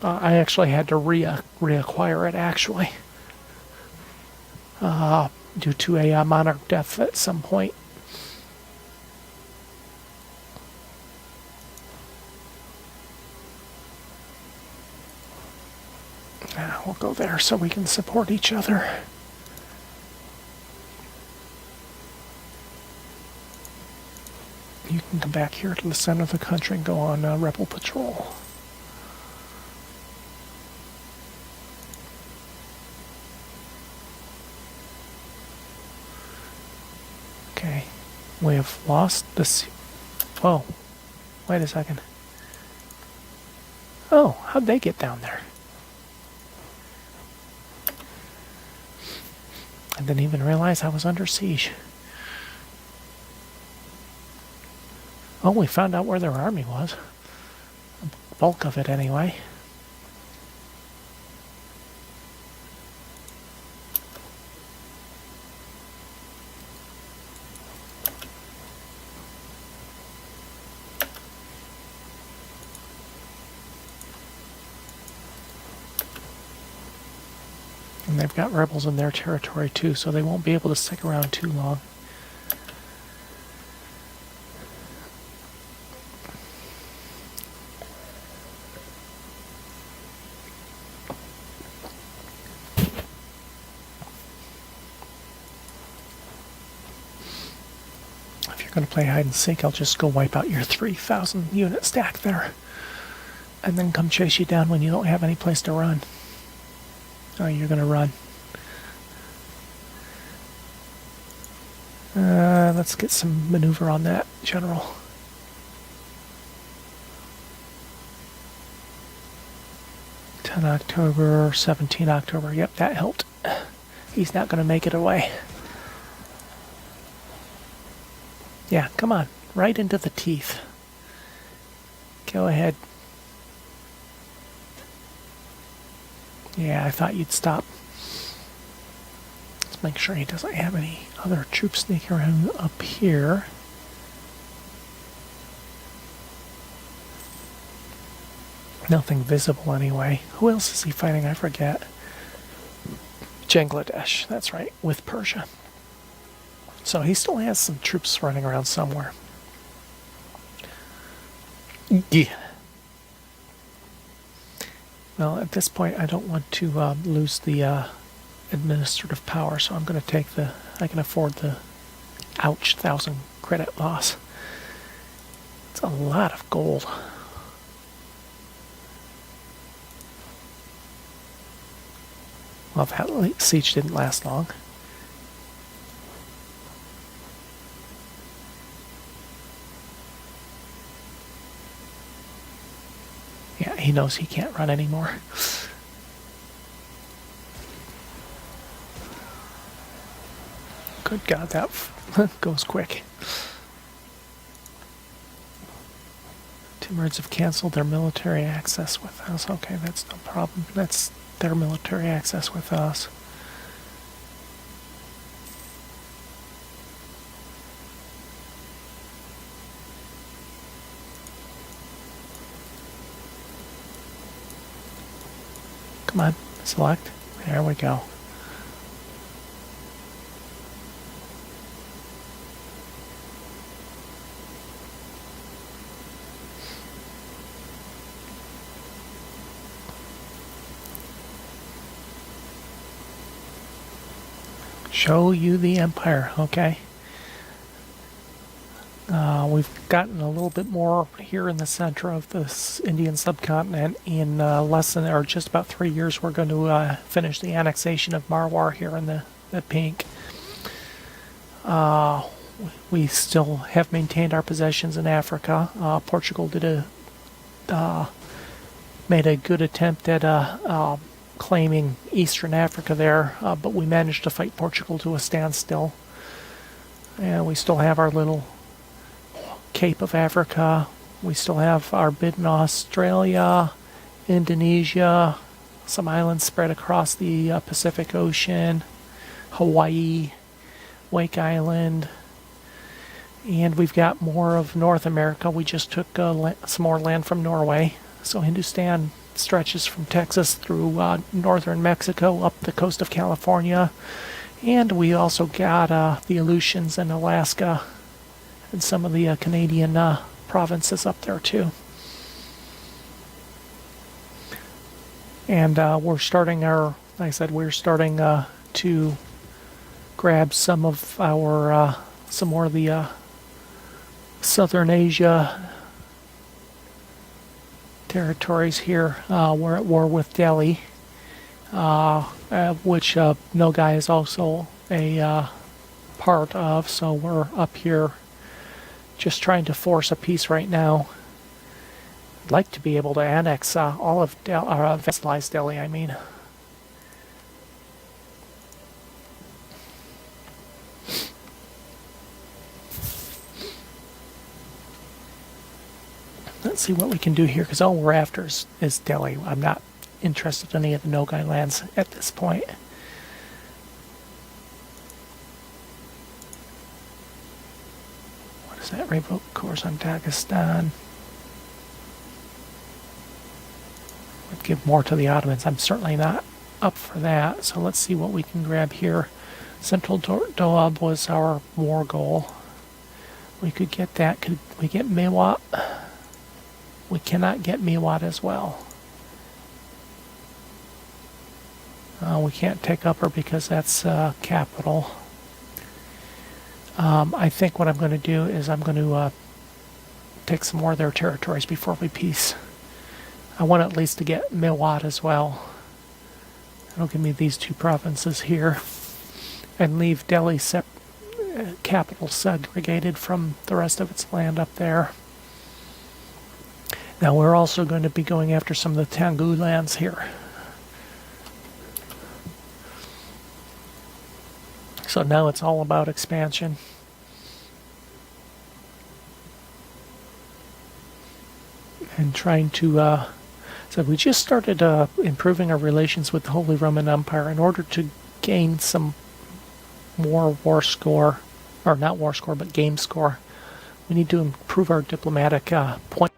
I actually had to reacquire it, actually, due to a monarch death at some point. We'll go there so we can support each other. You can come back here to the center of the country and go on rebel patrol. Okay, we have lost this. Whoa, wait a second. Oh, how'd they get down there? I didn't even realize I was under siege. Oh, we found out where their army was. The bulk of it, anyway. And they've got rebels in their territory too, so they won't be able to stick around too long. If you're going to play hide and seek, I'll just go wipe out your 3,000 unit stack there. And then come chase you down when you don't have any place to run. Oh, you're going to run. Let's get some maneuver on that, General. October, 17 October. Yep, that helped. He's not going to make it away. Yeah, come on. Right into the teeth. Go ahead. Yeah, I thought you'd stop. Let's make sure he doesn't have any other troops sneaking around up here. Nothing visible anyway. Who else is he fighting? I forget. Bangladesh, that's right, with Persia. So he still has some troops running around somewhere. Yeah. Well, at this point, I don't want to lose the administrative power, so I'm going to take the... I can afford the... Ouch, 1,000 credit loss. It's a lot of gold. Well, that siege didn't last long. Yeah, he knows he can't run anymore. Good God, that goes quick. Timurids have canceled their military access with us. Okay, that's no problem. That's their military access with us. Come on, select. There we go. Show you the empire, okay? We've gotten a little bit more here in the center of this Indian subcontinent. In less than, or just about 3 years, we're going to finish the annexation of Marwar here in the pink. We still have maintained our possessions in Africa. Portugal made a good attempt at claiming Eastern Africa there, but we managed to fight Portugal to a standstill. And we still have our little Cape of Africa. We still have our bit in Australia, Indonesia, some islands spread across the Pacific Ocean, Hawaii, Wake Island, and we've got more of North America. We just took some more land from Norway. So Hindustan stretches from Texas through northern Mexico up the coast of California. And we also got the Aleutians in Alaska and some of the Canadian provinces up there too. And we're starting like I said, we're starting to grab some more of the Southern Asia territories here. We're at war with Delhi, which Nogai is also a part of, so we're up here just trying to force a peace right now. I'd like to be able to annex all of Vestalize Delhi, I mean. Let's see what we can do here, because all we're after is Delhi. I'm not interested in any of the Nogai lands at this point. What is that? Revoke course on Dagestan. Would give more to the Ottomans. I'm certainly not up for that. So let's see what we can grab here. Central Doab was our war goal. We could get that. Could we get Mewat? We cannot get Mewat as well. We can't take Upper because that's capital. I think what I'm going to do is I'm going to take some more of their territories before we peace. I want at least to get Mewat as well. That'll give me these two provinces here. And leave Delhi capital segregated from the rest of its land up there. Now we're also going to be going after some of the Tengu lands here. So now it's all about expansion. And trying to, so we just started improving our relations with the Holy Roman Empire in order to gain some more war score, or not war score, but game score. We need to improve our diplomatic point.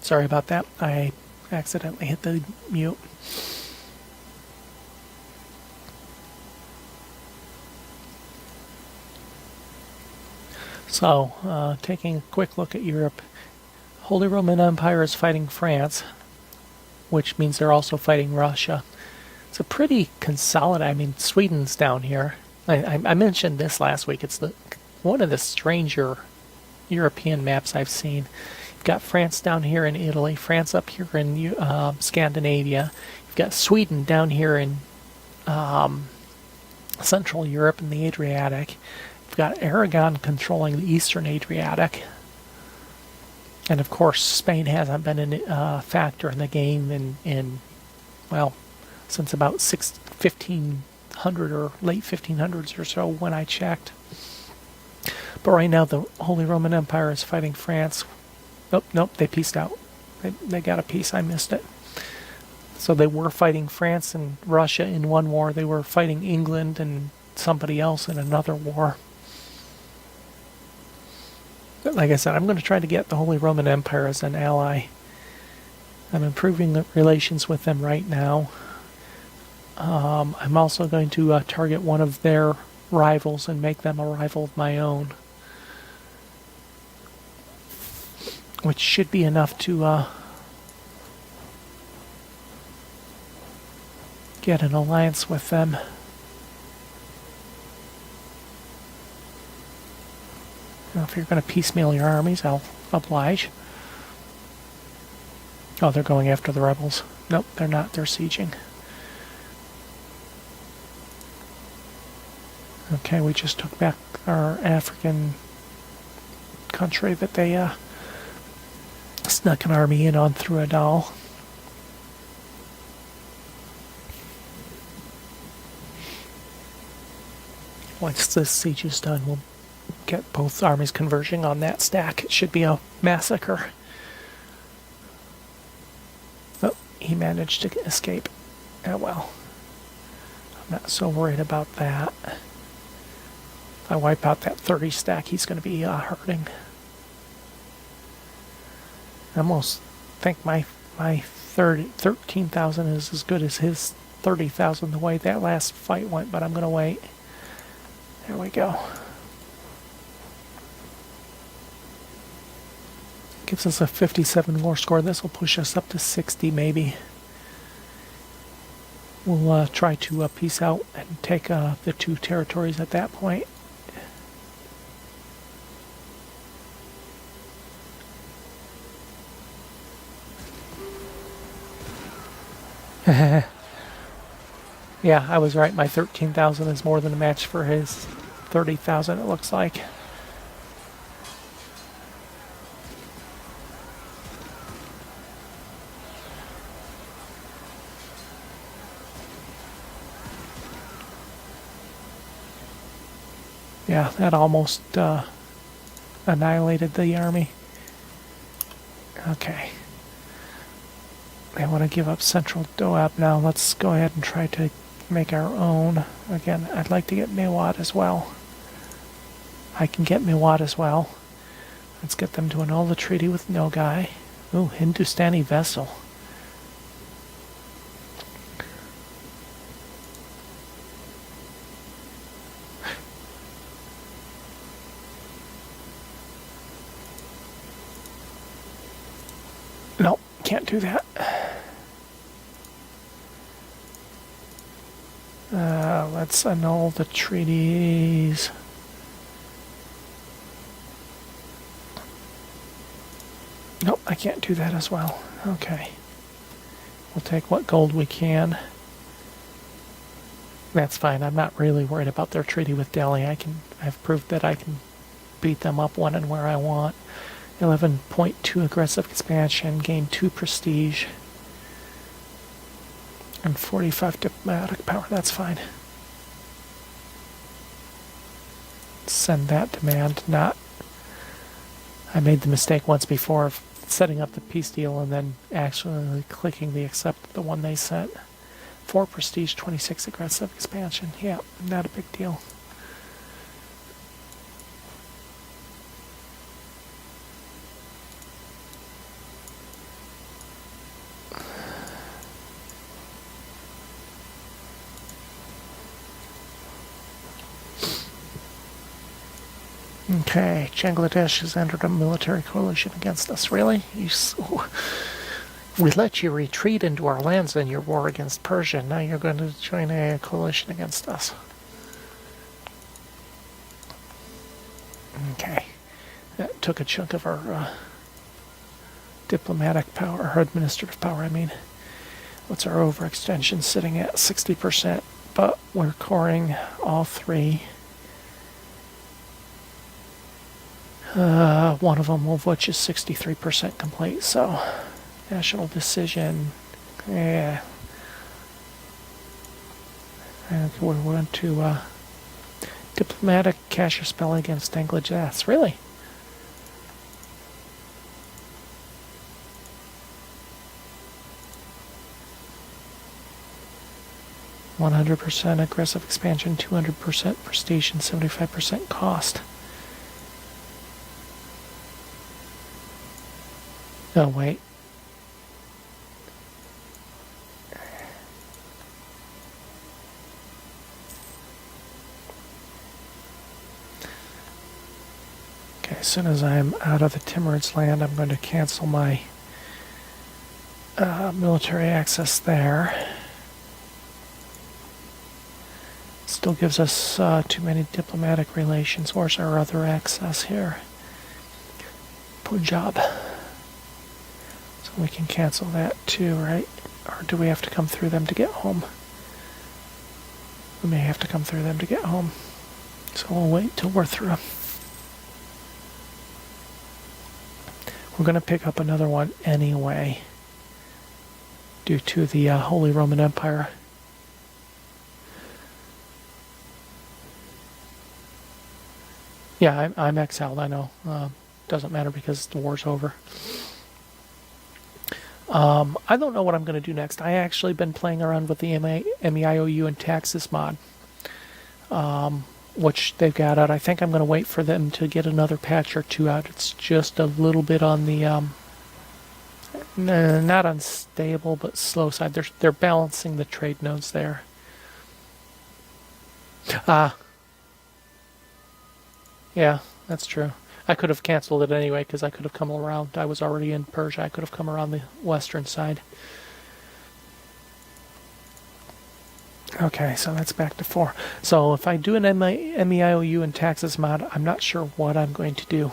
Sorry about that. I accidentally hit the mute. So, taking a quick look at Europe, Holy Roman Empire is fighting France, which means they're also fighting Russia. It's a pretty consolidated. I mean, Sweden's down here. I mentioned this last week. It's one of the stranger European maps I've seen. You've got France down here in Italy, France up here in Scandinavia. You've got Sweden down here in Central Europe in the Adriatic. You've got Aragon controlling the Eastern Adriatic. And of course, Spain hasn't been a factor in the game well, since about 1500 or late 1500s or so when I checked. But right now, the Holy Roman Empire is fighting France. Nope, they peaced out. They got a peace. I missed it. So they were fighting France and Russia in one war. They were fighting England and somebody else in another war. But like I said, I'm going to try to get the Holy Roman Empire as an ally. I'm improving the relations with them right now. I'm also going to target one of their rivals and make them a rival of my own. Which should be enough to get an alliance with them. Now, if you're going to piecemeal your armies, I'll oblige. Oh, they're going after the rebels. Nope, they're not. They're sieging. Okay, we just took back our African country that they snuck an army in on through Adal. Once this siege is done, we'll get both armies converging on that stack. It should be a massacre. Oh, he managed to escape. Oh well. I'm not so worried about that. If I wipe out that 30 stack, he's going to be hurting. I almost think my 13,000 is as good as his 30,000 the way that last fight went, but I'm going to wait. There we go. Gives us a 57 war score. This will push us up to 60 maybe. We'll try to peace out and take the two territories at that point. Yeah, I was right. My 13,000 is more than a match for his 30,000, it looks like. Yeah, that almost annihilated the army. Okay. They want to give up central Doab now. Let's go ahead and try to make our own. Again, I'd like to get Mewat as well. I can get Mewat as well. Let's get them to annul the treaty with Nogai. Ooh, Hindustani vessel. No, can't do that. Let's annul the treaties. Nope, I can't do that as well. Okay. We'll take what gold we can. That's fine. I'm not really worried about their treaty with Delhi. I've proved that I can beat them up when and where I want. 11.2 aggressive expansion, gain 2 prestige. And 45 diplomatic power. That's fine. Send that demand. Not. I made the mistake once before of setting up the peace deal and then actually clicking the accept the one they sent. 4 prestige, 26 aggressive expansion. Yeah, not a big deal. Okay, Bangladesh has entered a military coalition against us. Really? We let you retreat into our lands in your war against Persia. Now you're going to join a coalition against us. Okay. That took a chunk of our diplomatic power, or administrative power, I mean. What's our overextension sitting at? 60%, but we're coring all 3. One of them, which is 63% complete, so national decision, yeah. And we're going to diplomatic cash or spell against Bangladesh. Really? %, aggressive expansion, 200% prestige, and 75% cost. Oh, wait. Okay, as soon as I'm out of the Timurids land, I'm going to cancel my military access there. Still gives us too many diplomatic relations. Where's our other access here? Punjab. We can cancel that too, right? Or do we have to come through them to get home? We may have to come through them to get home. So we'll wait till we're through. We're going to pick up another one anyway, due to the Holy Roman Empire. Yeah, I'm exiled, I know. Doesn't matter because the war's over. I don't know what I'm going to do next. I actually been playing around with the MEIOU and Taxis mod, which they've got out. I think I'm going to wait for them to get another patch or two out. It's just a little bit on the not unstable but slow side. They're balancing the trade nodes there. Yeah, that's true. I could have canceled it anyway because I could have come around. I was already in Persia. I could have come around the western side. Okay, so that's back to 4. So if I do an MEIOU and Taxis mod, I'm not sure what I'm going to do.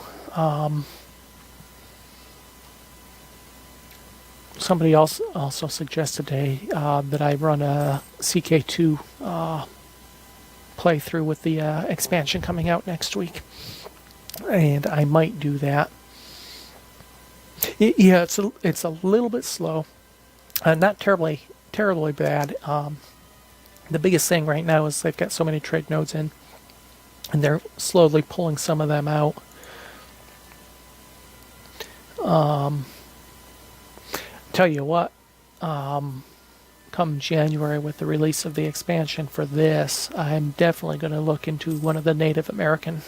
Somebody else also suggested that I run a CK2 playthrough with the expansion coming out next week. And I might do that. Yeah, it's a little bit slow. Not terribly bad. The biggest thing right now is they've got so many trade nodes in, and they're slowly pulling some of them out. Tell you what, come January with the release of the expansion for this, I'm definitely going to look into one of the Native American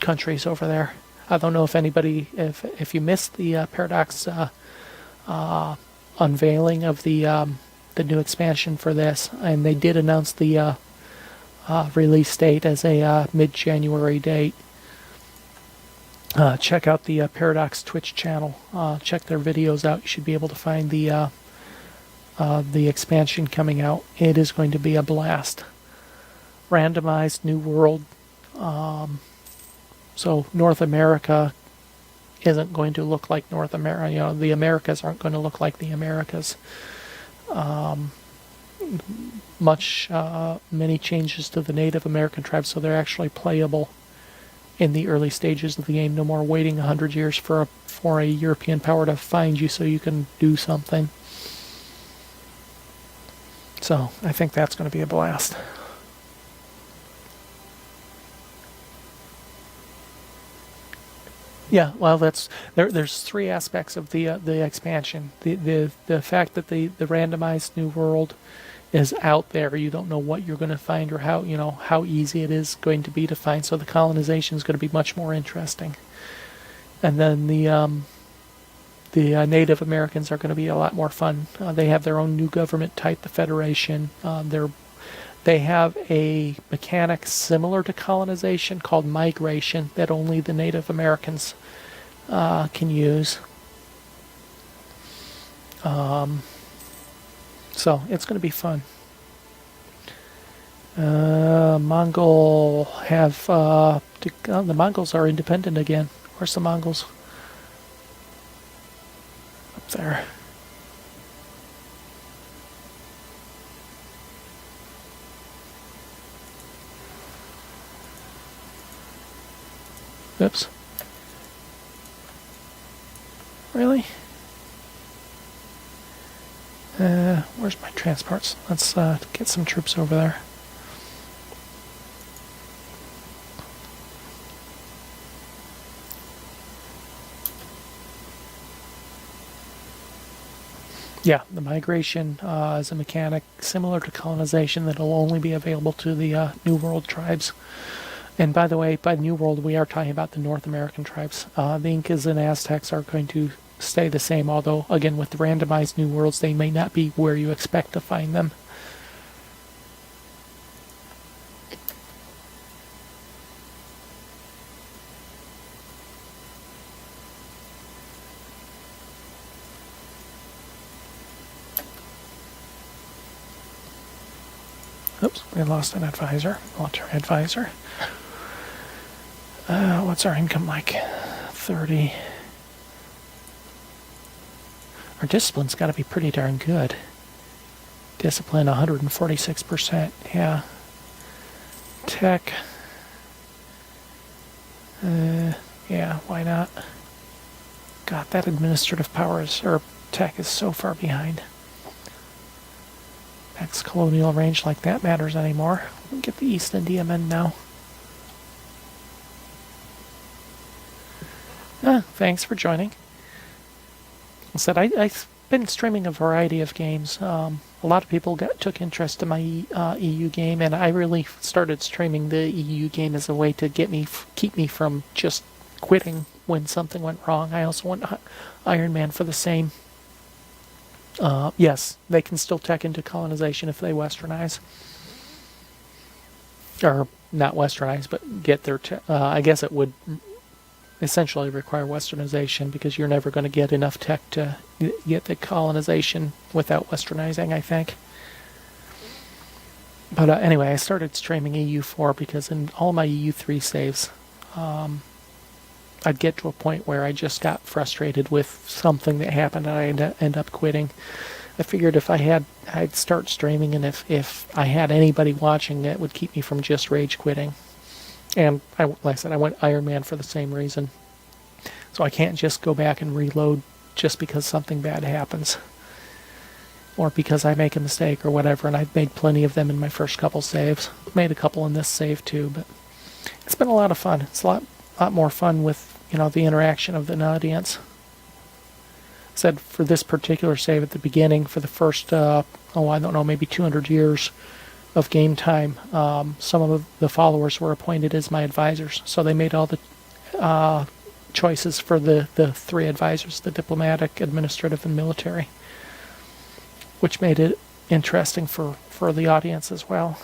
countries over there. I don't know if anybody, if you missed the Paradox unveiling of the new expansion for this, and they did announce the release date as a mid-January date. Check out the Paradox Twitch channel. Check their videos out. You should be able to find the expansion coming out. It is going to be a blast. Randomized New World. So North America isn't going to look like North America. You know, the Americas aren't going to look like the Americas. Many changes to the Native American tribes, so they're actually playable in the early stages of the game. No more waiting 100 years for a European power to find you so you can do something. So I think that's going to be a blast. Yeah, well, there's 3 aspects of the expansion. The fact that the randomized new world is out there. You don't know what you're going to find or how easy it is going to be to find. So the colonization is going to be much more interesting. And then the Native Americans are going to be a lot more fun. They have their own new government type, the Federation. They have a mechanic similar to colonization called migration that only the Native Americans can use. So it's going to be fun. Mongol have the Mongols are independent again. Where's the Mongols? Up there. Oops. Really? Where's my transports? Let's get some troops over there. Yeah, the migration is a mechanic similar to colonization that will only be available to the New World tribes. And by the way, by New World, we are talking about the North American tribes. The Incas and Aztecs are going to stay the same, although, again, with the randomized New Worlds, they may not be where you expect to find them. Oops, we lost an advisor, military advisor. What's our income like? 30. Our discipline's got to be pretty darn good. Discipline 146%. Yeah, tech. Yeah, why not? God, that administrative powers or tech is so far behind. Ex-colonial range like that matters anymore. We'll get the East Indiamen now. Thanks for joining. I said I've been streaming a variety of games. A lot of people took interest in my EU game, and I really started streaming the EU game as a way to keep me from just quitting when something went wrong. I also went Iron Man for the same. Yes, they can still tech into colonization if they westernize. Or not westernize, but get their I guess it would essentially require westernization because you're never going to get enough tech to get the colonization without westernizing, I think. But anyway, I started streaming EU4 because in all my EU3 saves, I'd get to a point where I just got frustrated with something that happened and I'd end up quitting. I figured if I'd start streaming, and if I had anybody watching, that would keep me from just rage quitting. And like I said, I went Iron Man for the same reason. So I can't just go back and reload just because something bad happens. Or because I make a mistake or whatever, and I've made plenty of them in my first couple saves. Made a couple in this save too, but it's been a lot of fun. It's a lot more fun with, the interaction of the audience. Said for this particular save at the beginning, for the first, I don't know, maybe 200 years of game time, some of the followers were appointed as my advisors. So they made all the choices for the three advisors, the diplomatic, administrative, and military, which made it interesting for the audience as well.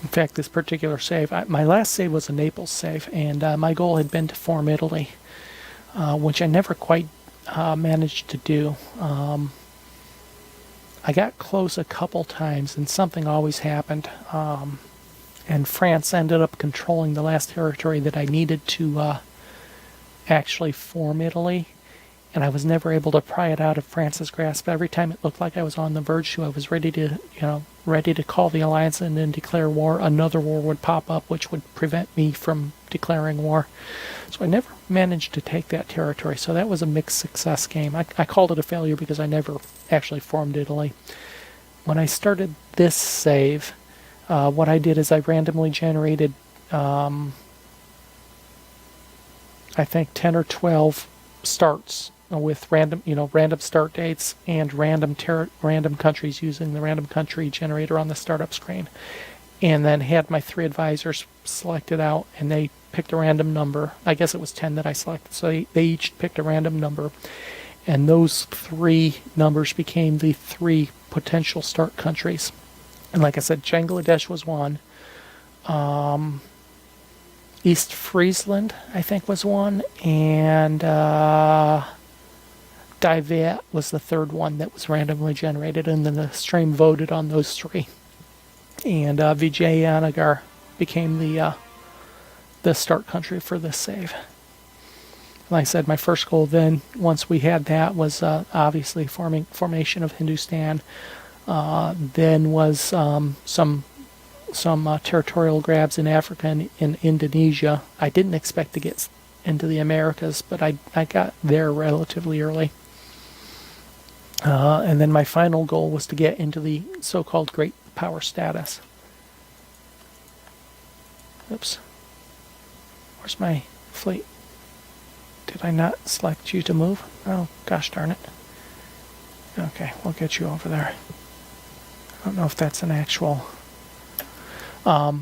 In fact, this particular save, my last save was a Naples save, and my goal had been to form Italy, which I never quite managed to do. I got close a couple times, and something always happened. And France ended up controlling the last territory that I needed to actually form Italy. And I was never able to pry it out of France's grasp. Every time it looked like I was on the verge to, I was ready to call the alliance and then declare war. Another war would pop up, which would prevent me from declaring war. So I never managed to take that territory. So that was a mixed success game. I called it a failure because I never actually formed Italy. When I started this save, what I did is I randomly generated, I think 10 or 12 starts with random start dates and random countries using the random country generator on the startup screen, and then had my three advisors selected out, and they picked a random number. I guess it was 10 that I selected, so they each picked a random number, and those three numbers became the three potential start countries. And like I said, Bangladesh was one. East Friesland, I think, was one, and Divet was the third one that was randomly generated, and then the stream voted on those three. And Vijayanagar became the start country for this save. Like I said, my first goal then, once we had that, was obviously formation of Hindustan. Then was some territorial grabs in Africa and in Indonesia. I didn't expect to get into the Americas, but I got there relatively early. And then my final goal was to get into the so-called great power status. Oops. Where's my fleet? Did I not select you to move? Oh, gosh darn it. Okay, we'll get you over there. I don't know if that's an actual... to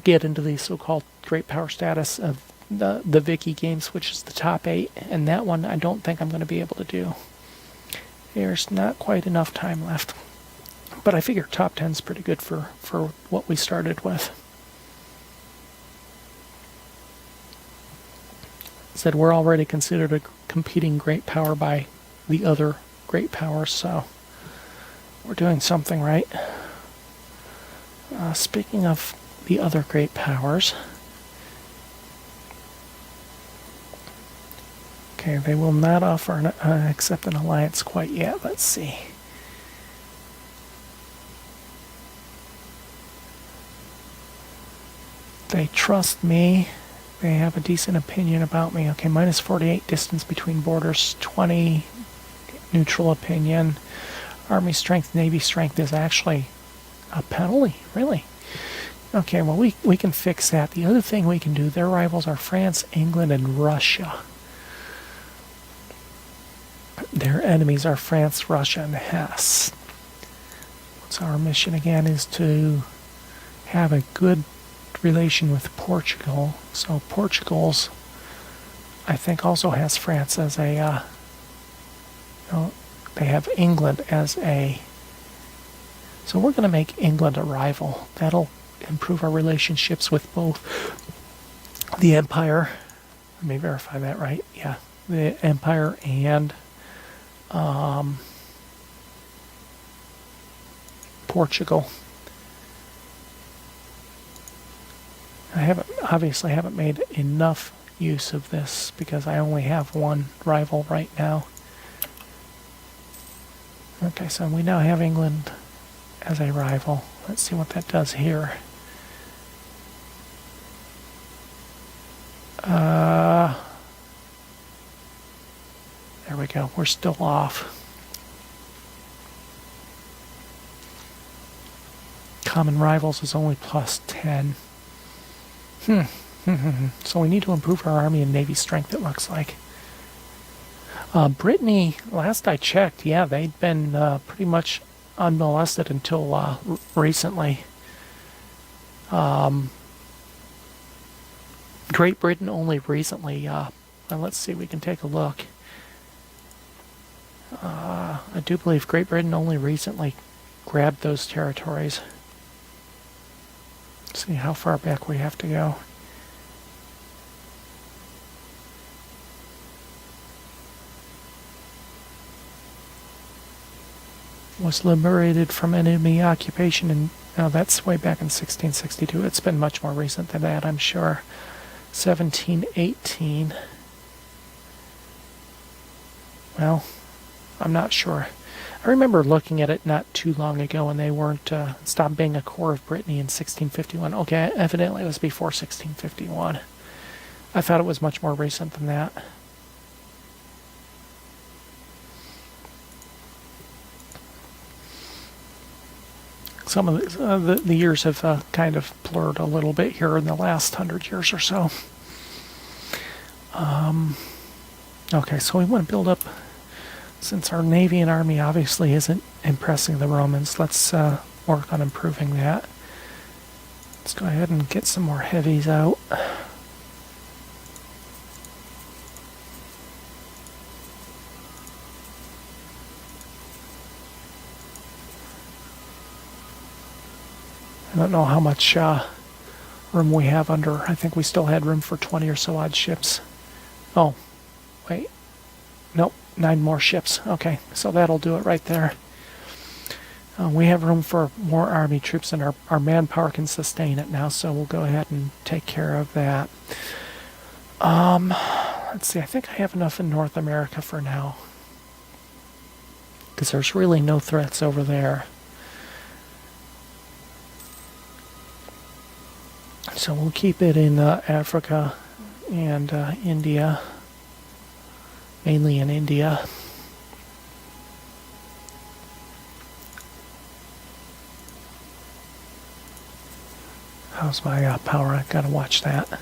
get into the so-called great power status of the Vicky games, which is the top 8, and that one I don't think I'm going to be able to do. There's not quite enough time left. But I figure top 10 is pretty good for what we started with. Said we're already considered a competing great power by the other great powers, so we're doing something right. Speaking of the other great powers, Okay, they will not offer accept an alliance quite yet. Let's see. They trust me. They have a decent opinion about me. Okay, minus 48 distance between borders, 20 neutral opinion. Army strength, Navy strength is actually a penalty, really. Okay, well, we can fix that. The other thing we can do, their rivals are France, England, and Russia. Their enemies are France, Russia, and Hesse. So our mission again is to have a good relation with Portugal. So Portugal's, I think, also has France as a, no, they have England as a, so we're going to make England a rival. That'll improve our relationships with both the Empire, let me verify that right, yeah, the Empire and Portugal. I obviously haven't made enough use of this because I only have one rival right now. Okay, so we now have England as a rival. Let's see what that does here. There we go. We're still off. Common rivals is only plus 10. So we need to improve our army and navy strength, it looks like. Brittany, last I checked, yeah, they'd been pretty much unmolested until recently. Great Britain only recently. Well, let's see, we can take a look. I do believe Great Britain only recently grabbed those territories. Let's see how far back we have to go. Was liberated from enemy occupation, and that's way back in 1662. It's been much more recent than that, I'm sure. 1718. Well, I'm not sure. I remember looking at it not too long ago, and they weren't stopped being a core of Brittany in 1651. Okay, evidently it was before 1651. I thought it was much more recent than that. Some of the years have kind of blurred a little bit here in the last 100 years or so. Okay, so we want to build up, since our navy and army obviously isn't impressing the Romans, let's work on improving that. Let's go ahead and get some more heavies out. I don't know how much room we have under. I think we still had room for 20 or so odd ships. Oh, wait. Nope, 9 more ships. Okay, so that'll do it right there. We have room for more army troops, and our manpower can sustain it now, so we'll go ahead and take care of that. Let's see, I think I have enough in North America for now, because there's really no threats over there. So we'll keep it in Africa and India, mainly in India. How's my power? I've got to watch that.